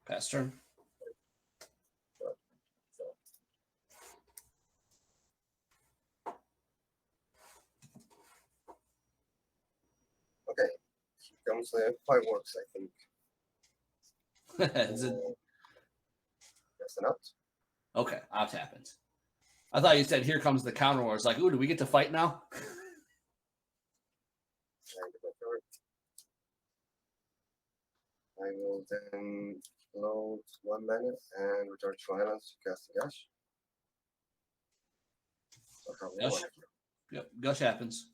Pass turn. Okay, here comes the fireworks, I think. Is it- That's an out. okay, opt happens. I thought you said here comes the counter war. It's like, ooh, do we get to fight now? And get my card. I will then load 1 mana and return 2 islands to cast a gash. So how we Gash. want it here. Yep, gush happens.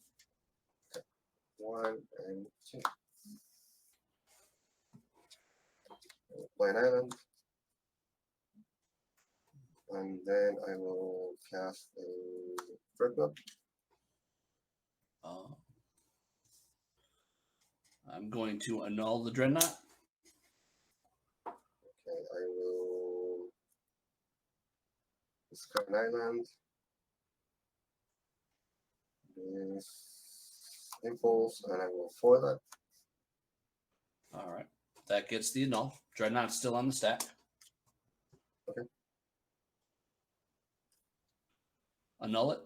1 and 2. I will play an island. And then I will cast a Dreadnought. I'm going to annul the Dreadnought. Okay, I will discard an island. This impulse, and I will foil that. All right. That gets the annul. Dreadnought's still on the stack. Okay. Annul it.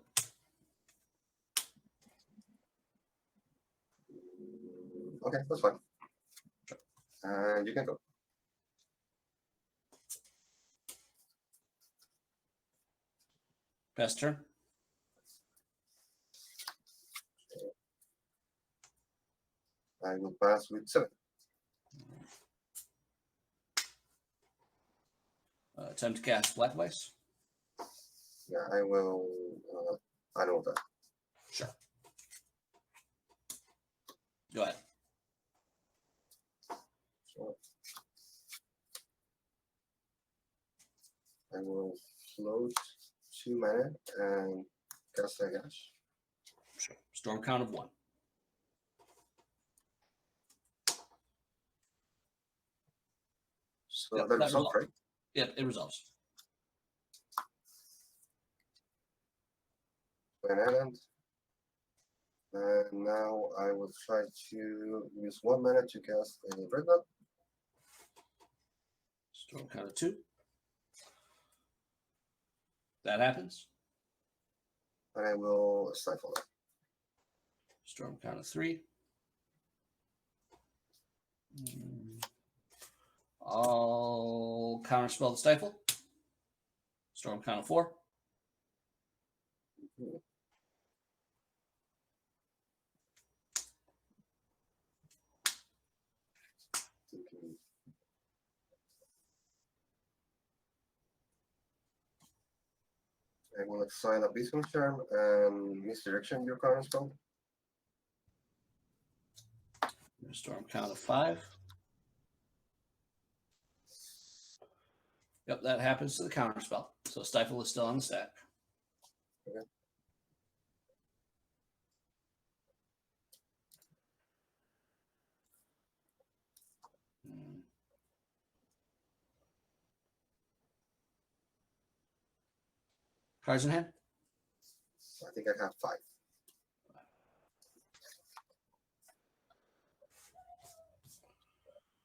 Okay, that's fine. And you can go. Pass turn. I will pass with 7. Attempt to cast Black Vice. Yeah, I will. I know that. Sure. Go ahead. So I will float 2 mana and cast a gash. Sure. Storm count of 1. So Yep, that that resolves, resolves. right? Yep, it resolves. An island. And now I will try to use 1 mana to cast a Dreadnought. Storm count of 2. That happens. And I will stifle that. Storm count of 3. I'll counterspell the stifle. Storm count of 4. I will assign a Beacon Charm and misdirection your current spell. Storm count of 5. Yep, that happens to the counterspell. So stifle is still on the stack. Okay. Cards in hand. I think I have 5.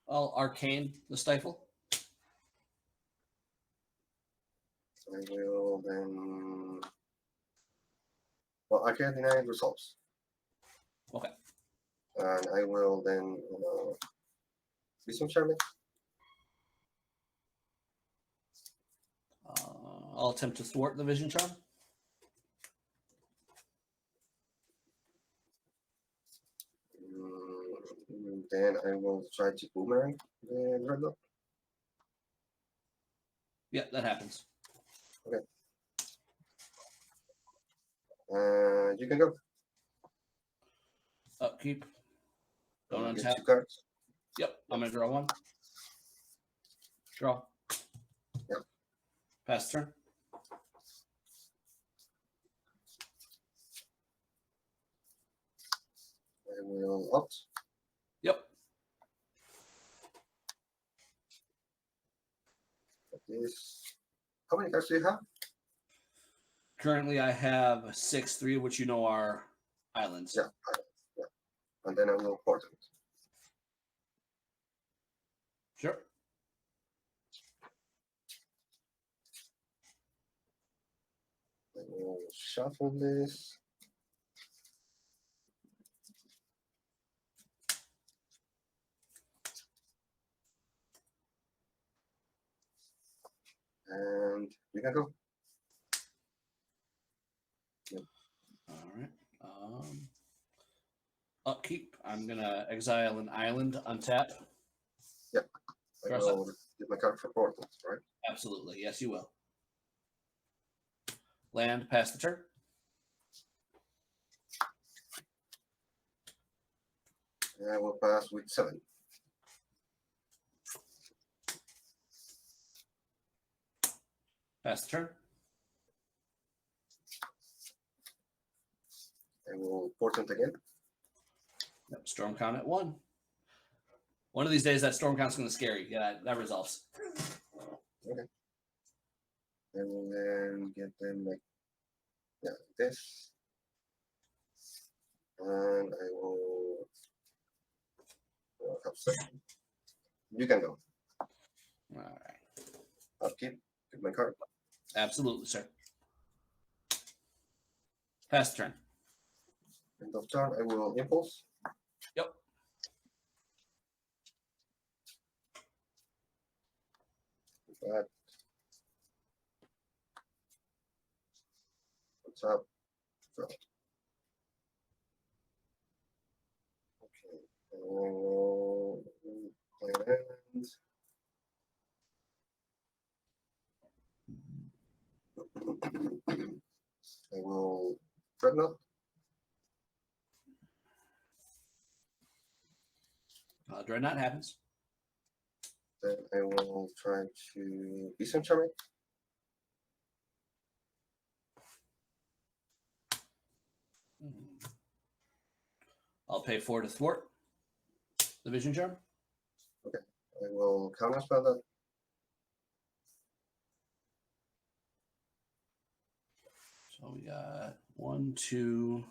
I'll arcane the stifle. I will then. Well, I can't deny it resolves. Okay. And I will then Beacon Charm it. I'll attempt to thwart the vision charm. Then I will try to boomerang the Dreadnought. Yeah, that happens. You can go. Upkeep. Don't Get untap. 2 cards. Yep, I'm gonna draw one. Draw. Yep. Pass turn. I will opt. Yep. This. How many cards do you have? Currently, I have 6-3, which you know are islands. Yeah. And then I will port it. Sure. I will shuffle this. And you can go. All right. Upkeep. I'm gonna exile an island, untap. I Cross will get my card for portals, right? Absolutely. Yes, you will. Land, pass the turn. And I will pass with 7. Pass the turn. I will portent again. Yep, storm count at 1. One of these days, that storm count's going to scare you. Yeah, that resolves. I will then get them like this. And I will have 7. You can go. All right. Upkeep. Get my card. Absolutely, sir. Pass the turn. End of turn. I will impulse. Yep. That. What's up? So. Okay. I will play land. I will Dreadnought. Dreadnought happens. Then I will try to Mise charming. I'll pay 4 to thwart the vision charm. I will counterspell that. So we got 1, 2.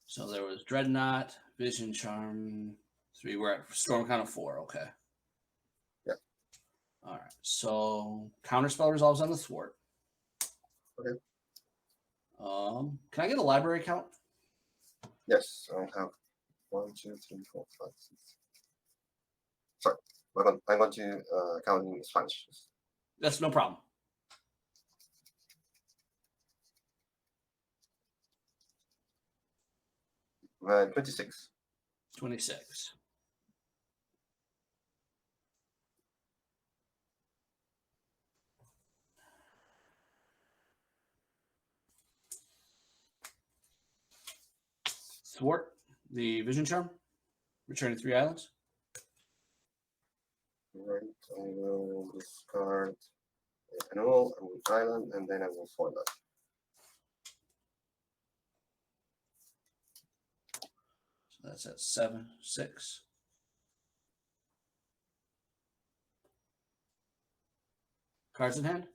So there was Dreadnought, Vision Charm, 3. We're at storm count of 4. Okay. Yeah. All right. So counterspell resolves on the thwart. Okay. Can I get a library count? Yes, I have 1, 2, 3, 4, 5, 6. Sorry, I'm going to count in Spanish. That's no problem. Uh, 26. 26. Thwart the vision charm, returning 3 islands. Right, I will discard an animal, I will island, and then I will foil that. So that's at 7, 6. Cards in hand.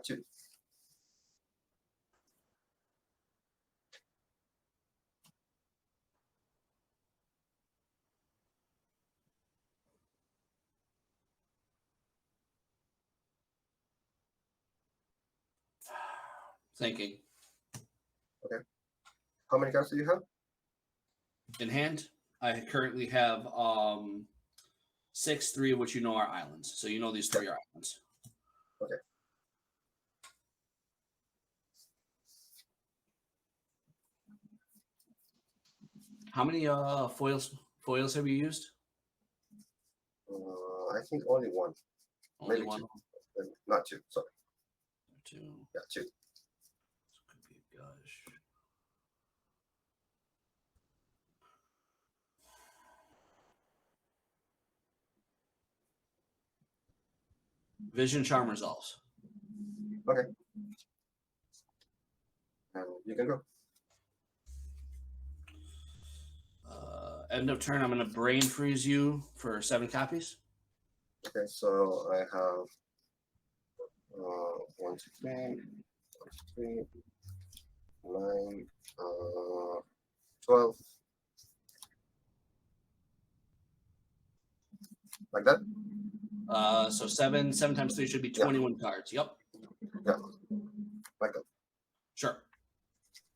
2. Thinking. How many cards do you have? In hand, I currently have 6, 3 of which you know are islands. So you know these 3 are islands. Okay. How many foils have you used? I think only one, Only maybe one. two. Not two. Sorry. Two. Yeah, two. So it could be a gush. Vision charm resolves. Okay. You can go. End of turn, I'm going to brain freeze you for 7 copies. Okay, so I have 1, 2, 3, 9, 12. Like that? So 7 times 3 should be 21 cards. Yep. Yeah. Like that. Sure.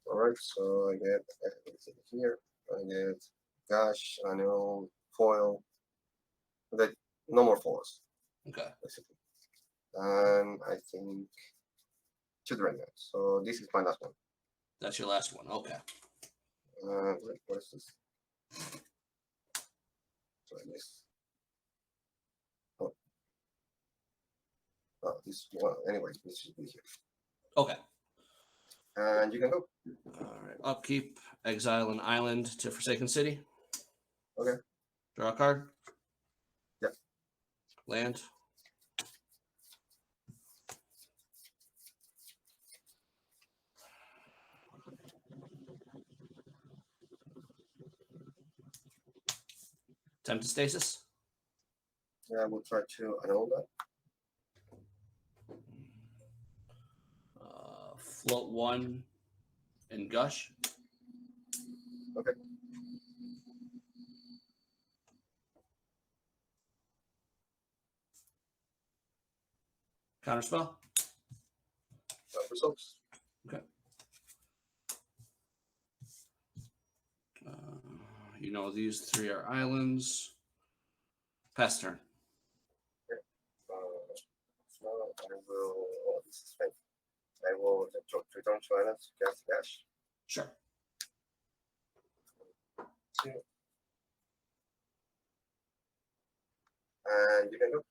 All right, so I get everything here. I get cash, annual, foil. Okay, no more foils, Okay. basically. And I think 2 drain decks. So this is my last one. That's your last one. Okay. Wait, what is this? So I missed. Oh, this one. Anyway, this should be here. Okay. And you can go. All right. Upkeep, exile an island to Forsaken City. Okay. Draw a card. Yep. Land. Attempt to stasis. Yeah, we'll try to annul that. Float 1 and gush. Okay. Counterspell. Results. Okay. You know these 3 are islands. Pass turn. So I will. Oh, this is fine. I will return to islands, cast cash. Sure. And you can go.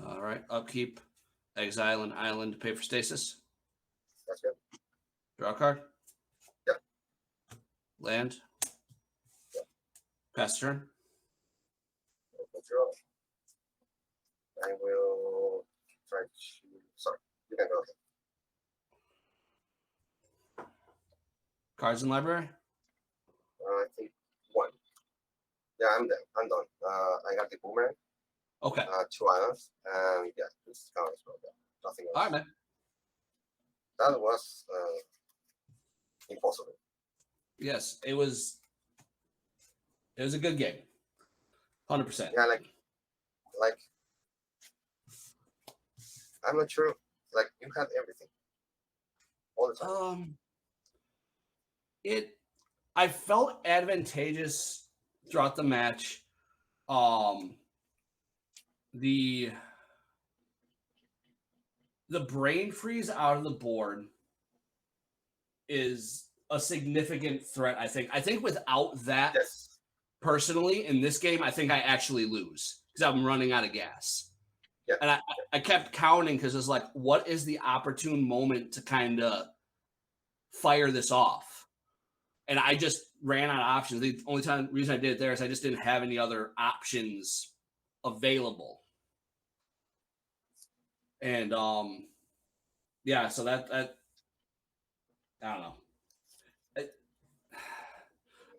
All right. Upkeep, exile an island to pay for stasis. That's good. Draw a card. Yep. Land. Yep. Pass turn. Draw. I will try to. Sorry, you can go ahead. Cards in library. I think 1. Yeah, I'm done. I'm done. I got the boomerang. Okay. 2 islands, and yeah, this counts well. Yeah, nothing else. All right, man. That was impossible. Yes, it was. It was a good game. 100%. Yeah, like I'm not sure. Like you had everything all the time. I felt advantageous throughout the match. The brain freeze out of the board is a significant threat. I think without that, Yes. personally, in this game, I think I actually lose because I'm running out of gas. Yeah. And I kept counting because it's like, what is the opportune moment to kind of fire this off? And I just ran out of options. The only reason I did it there is I just didn't have any other options available. And yeah, so that I don't know.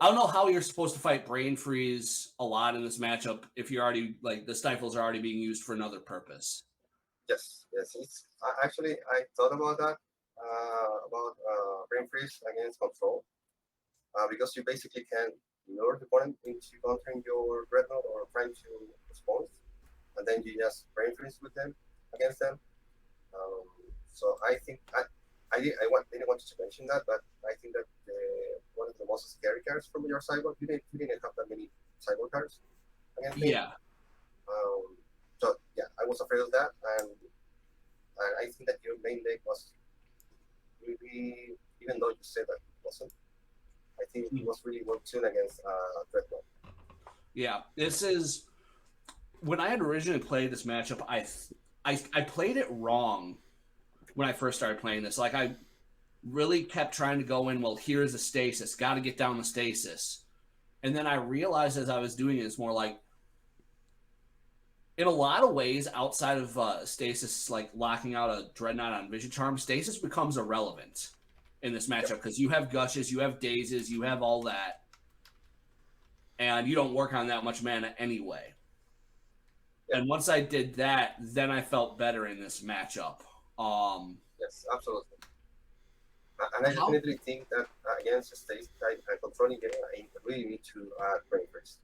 I don't know how you're supposed to fight brain freeze a lot in this matchup if you're already like the stifles are already being used for another purpose. Yes. It's actually I thought about that about brain freeze against control because you basically can lure the opponent into countering your dreadnought or trying to respond, and then you just brain freeze with them against them. So I think didn't want to mention that, but I think that one of the most scary cards from your sideboard. You didn't have that many sideboard cards against me. Yeah. So yeah, I was afraid of that, and I think that your main deck was really, even though you said that it wasn't, I think it was really well tuned against Dreadnought. Yeah, this is when I had originally played this matchup. I played it wrong when I first started playing this. Like I really kept trying to go in. Well, here's a stasis. Got to get down the stasis, and then I realized as I was doing it, it's more like in a lot of ways outside of stasis, like locking out a Dreadnought on Vision Charm, stasis becomes irrelevant in this matchup because you have gushes, you have dazes, you have all that. And you don't work on that much mana anyway. Yeah. And once I did that, then I felt better in this matchup. Yes, absolutely. And I definitely think that against a stage type and controlling game, I really need to Brain Freeze.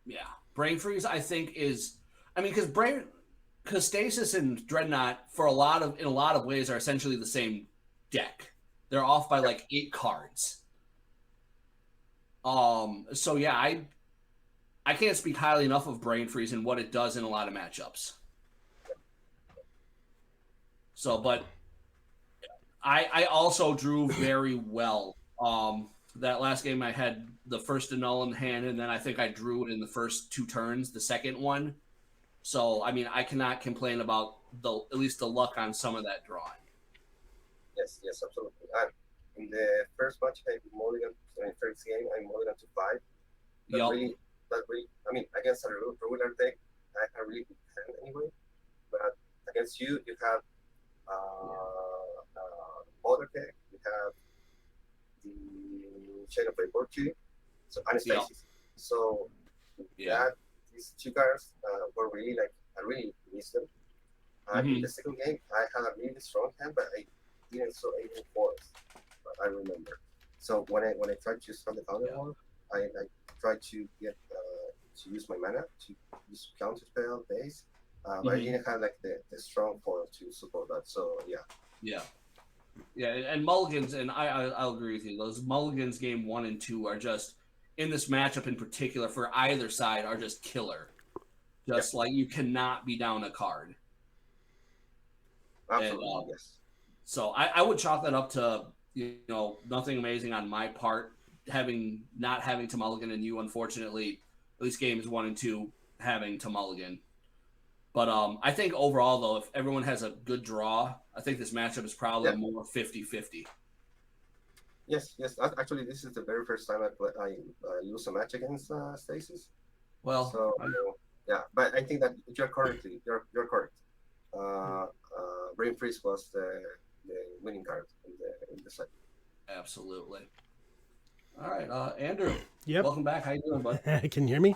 Yeah. Brain Freeze, I think, is... I mean, because Stasis and Dreadnought, in a lot of ways, are essentially the same deck. They're off by, like, 8 cards. So yeah, I can't speak highly enough of Brain Freeze and what it does in a lot of matchups. So, but I also drew very well. That last game I had the first annul in hand, and then I think I drew it in the first 2 turns, the second one. So, I mean, I cannot complain about at least the luck on some of that drawing. Yes, absolutely. And in the first match, first game, I mulliganed to 5. That really, I mean, against a regular deck, I have really good hand anyway. But against you have Mother deck, you have the Chain of Virtue, so and Stasis. So these 2 cards were really like I really missed them. In the second game, I had a really strong hand, but I didn't saw any force. I remember. So when I tried to start the counter one, I tried to get to use my mana to use counter spell base, but I didn't have like the strong foil to support that. So yeah, and mulligans, and I'll agree with you. Those mulligans game 1 and 2 are just in this matchup in particular for either side are just killer. Just like you cannot be down a card. Absolutely, and, yes. So I would chalk that up to nothing amazing on my part, not having to mulligan, and you unfortunately at least games 1 and 2 having to mulligan. But I think overall though, if everyone has a good draw, I think this matchup is probably more 50-50. Yes. Actually, this is the very first time I lose a match against Stasis. Well, so but I think that you're correct. You're correct. Brain Freeze was the winning card in the set. Absolutely. All right, Andrew. Yep. Welcome back. How you doing, bud? Can you hear me?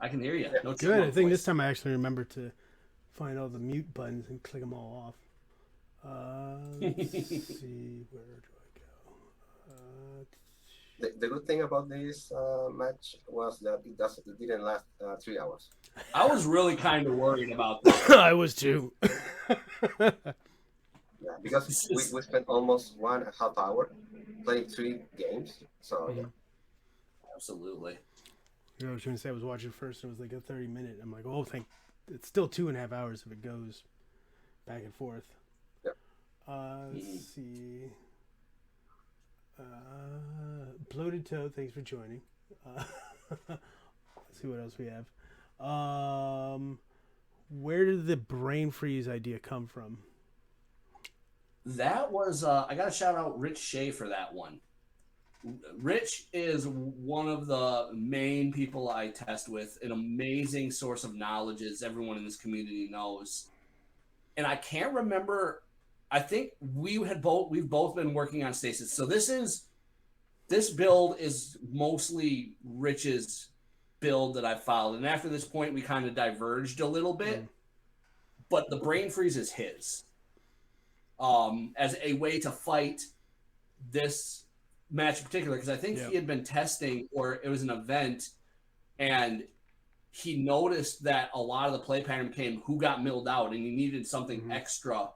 I can hear you. Yeah. No Good. I think voice. this time I actually remembered to find all the mute buttons and click them all off. Let's see, where do I go? The good thing about this match was that it didn't last 3 hours. I was really kind of worried about that. I was too. Yeah, because we spent almost 1.5 hours playing 3 games. So yeah. Absolutely. I was going to say I was watching first and it was like a 30-minute. I'm like, oh, it's still 2.5 hours if it goes back and forth. Yep. Let's see. Bloated Toe, thanks for joining. Let's see what else we have. Where did the Brain Freeze idea come from? That was I got to shout out Rich Shea for that one. Rich is one of the main people I test with, an amazing source of knowledge, as everyone in this community knows. And I can't remember. I think we've both been working on Stasis. So this build is mostly Rich's build that I followed. And after this point, we kind of diverged a little bit. But the Brain Freeze is his. As a way to fight this match in particular, because I think he had been testing, or it was an event, and he noticed that a lot of the play pattern became who got milled out, and he needed something extra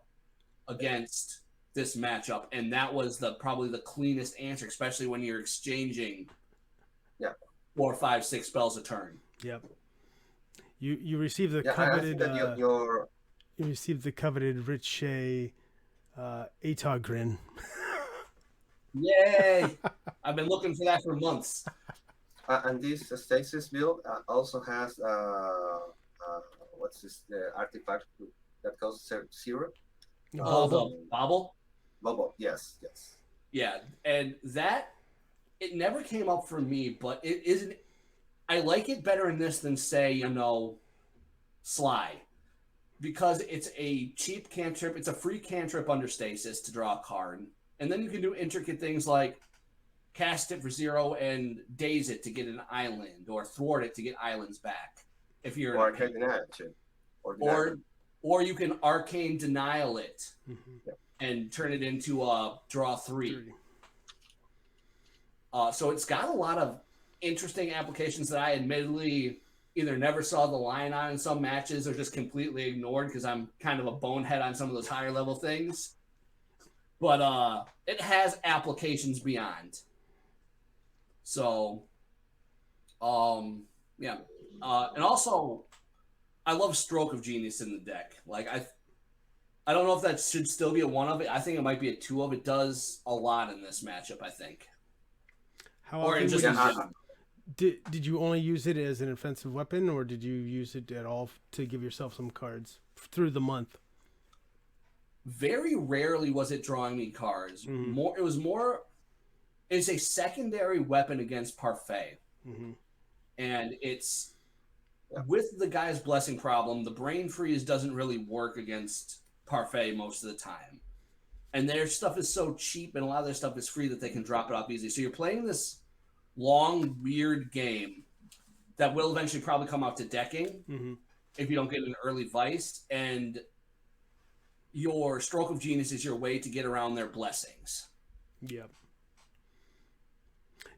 against this matchup, and that was probably the cleanest answer, especially when you're exchanging 4, 5, 6 spells a turn. Yep. You received the coveted. You received the coveted Rich Shea ATOG grin. Yay! I've been looking for that for months. And this Stasis build also has what's this the artifact that costs 0? Oh, Bobble. the bobble? Bubble. Yes, yes. Yeah, and that, it never came up for me, but it isn't. I like it better in this than, say, Sly. Because it's a cheap cantrip, it's a free cantrip under Stasis to draw a card. And then you can do intricate things like cast it for 0 and daze it to get an island, or thwart it to get islands back. If you're Or arcade denial too. or you can arcane denial it Mm-hmm. and turn it into a draw 3. So it's got a lot of interesting applications that I admittedly either never saw the line on in some matches or just completely ignored because I'm kind of a bonehead on some of those higher level things. But it has applications beyond. So, yeah. And also, I love Stroke of Genius in the deck. Like, I don't know if that should still be a 1 of it. I think it might be a 2 of it. Does a lot in this matchup, I think. How Or often just would in you, general. did you only use it as an offensive weapon, or did you use it at all to give yourself some cards through the month? Very rarely was it drawing me cards. Mhm. It's a secondary weapon against Parfait. Mm-hmm. And it's with the guy's blessing problem, the brain freeze doesn't really work against Parfait most of the time. And their stuff is so cheap and a lot of their stuff is free that they can drop it off easily. So you're playing this long, weird game that will eventually probably come out to decking Mm-hmm. if you don't get an early Vice. And your Stroke of Genius is your way to get around their blessings. Yep.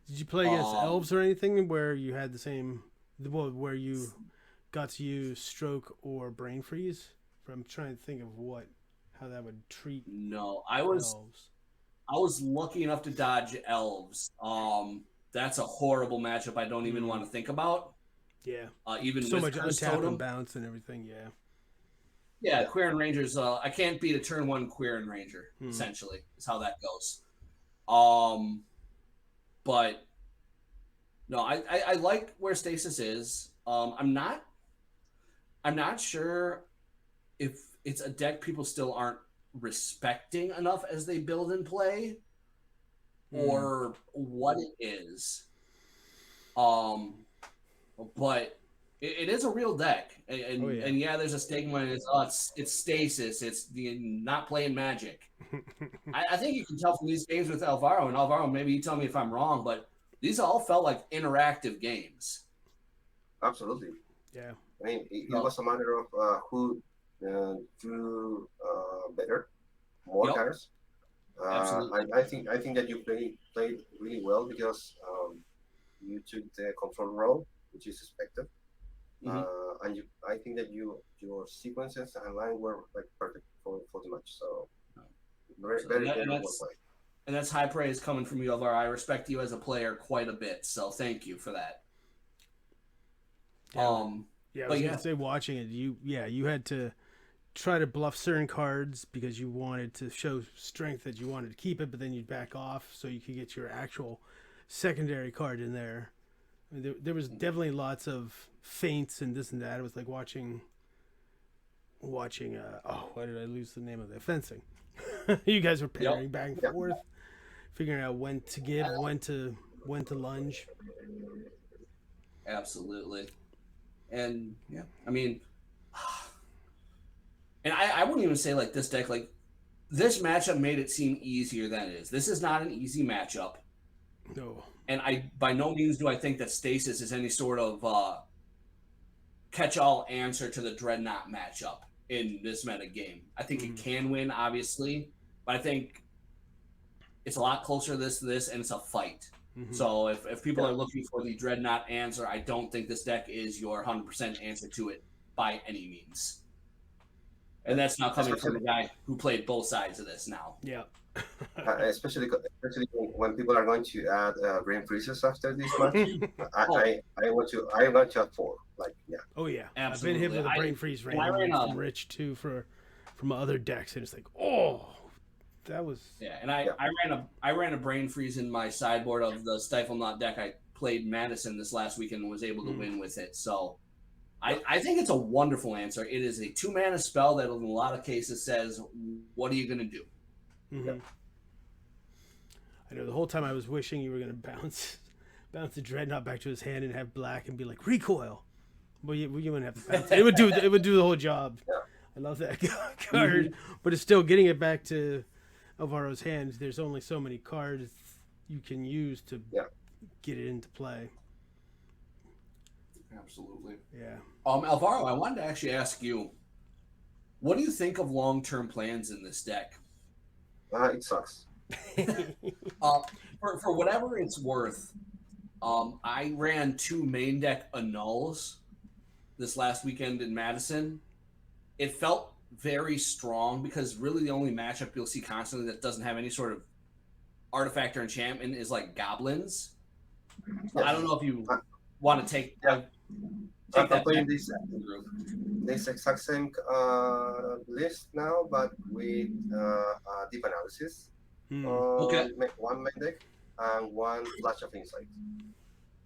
Did you play against elves or anything where you had the same, where you got to use Stroke or Brain Freeze? I'm trying to think of how that would treat No, I was lucky enough to dodge elves. That's a horrible matchup. I don't even want to think about. Yeah. Even So with much Curse untap Totem. and bounce and everything. Yeah. Yeah, Queer and Rangers. I can't beat a turn 1 Queer and Ranger. Essentially, is how that goes. But no, I like where Stasis is. I'm not sure if it's a deck people still aren't respecting enough as they build and play, or what it is. But it is a real deck, and yeah, there's a stigma. And it's Stasis. It's not playing Magic. I think you can tell from these games with Alvaro, and Alvaro, maybe you tell me if I'm wrong, but these all felt like interactive games. Absolutely. Yeah. I mean, it was a matter of who drew better, more cards. Absolutely. I think that you played really well because you took the control role, which is expected, and I think that your sequences and line were like perfect for the match. So very well played. And that's high praise coming from you, Alvaro. I respect you as a player quite a bit, so thank you for that. Yeah, I was gonna say, watching it, you had to try to bluff certain cards because you wanted to show strength that you wanted to keep it, but then you'd back off so you could get your actual secondary card in there. I mean, there was definitely lots of feints and this and that. It was like watching. Why did I lose the name of the fencing? You guys were parrying back and forth, figuring out when to give, when to lunge. Absolutely. And yeah, I mean, and I wouldn't even say like this deck, like this matchup made it seem easier than it is. This is not an easy matchup. No. And I by no means do I think that Stasis is any sort of catch-all answer to the Dreadnought matchup in this meta game. I think it can win, obviously, but I think it's a lot closer to this, and it's a fight. So if people are looking for the Dreadnought answer, I don't think this deck is your 100% answer to it by any means. And that's not coming from a guy who played both sides of this now. Yeah. Especially when people are going to add brain freezes after this match. I want to add 4. Like Oh yeah. Absolutely. I've been hit with a brain freeze randomly from Rich too from other decks, and it's like, oh, That was and I ran a brain freeze in my sideboard of the StifleNought deck. I played Madison this last weekend and was able to win with it. So I think it's a wonderful answer. It is a 2-mana spell that in a lot of cases says, what are you going to do? Mm-hmm. I know the whole time I was wishing you were going to bounce the Dreadnought back to his hand and have black and be like, recoil. Well, you wouldn't have to bounce it. It would do the whole job. Yeah. I love that card. But it's still getting it back to Alvaro's hands. There's only so many cards you can use to get it into play. Absolutely. Yeah. Alvaro, I wanted to actually ask you, what do you think of long-term plans in this deck? It sucks. For whatever it's worth, I ran 2 main deck annuls this last weekend in Madison. It felt very strong because really the only matchup you'll see constantly that doesn't have any sort of artifact or enchantment is like goblins. So I don't know if you want to take I'm that playing back. this exact same list now, but with deep analysis. Okay. One main deck and one flash of insight.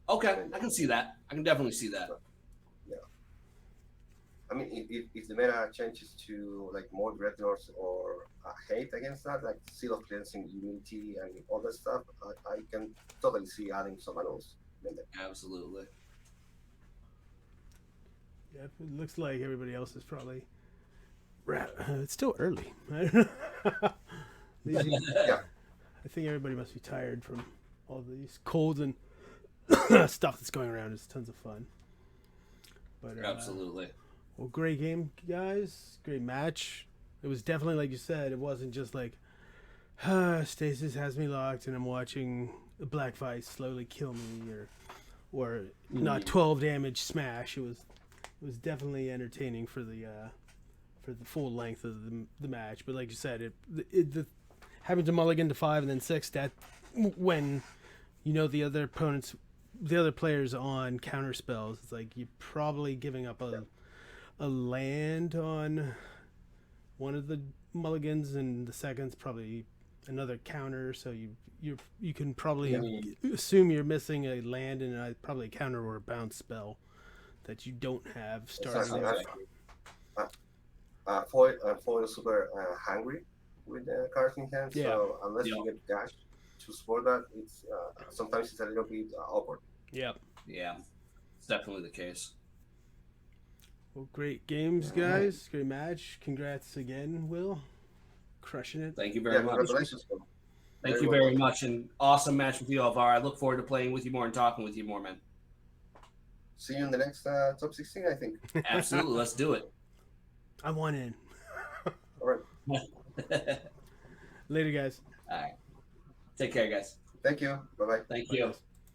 Okay, I can see that. I can definitely see that. Yeah. I mean, if the meta changes to like more dreadnoughts or hate against that, like Seal of Cleansing, Immunity, and all that stuff, I can totally see adding some manuals. Absolutely. Yeah, it looks like everybody else is probably. It's still early. I don't know. Yeah. I think everybody must be tired from all these colds and stuff that's going around. It's tons of fun. But Absolutely. Well, great game, guys. Great match. It was definitely, like you said, it wasn't just like, Stasis has me locked and I'm watching a Black Vice slowly kill me or not 12 damage smash. It was definitely entertaining for the full length of the match. But like you said, having to mulligan to 5 and then 6, that when you know the other players on counter spells, it's like you're probably giving up a land on one of the mulligans, and the second's probably another counter. So you can probably assume you're missing a land and probably a counter or a bounce spell that you don't have starting. Foil is super hungry with the cards in hand, so unless you get cash to support that, it's sometimes it's a little bit awkward. Yeah, it's definitely the case. Well, great games, guys. Great match. Congrats again, Will. Crushing it. Thank you very much. Congratulations. Thank you very much, and awesome match with you, Alvaro. I look forward to playing with you more and talking with you more, man. See you in the next top 16, I think. Absolutely, let's do it. I want in. All right. Later, guys. All right. Take care, guys. Thank you. Bye-bye. Thank you. Bye, guys.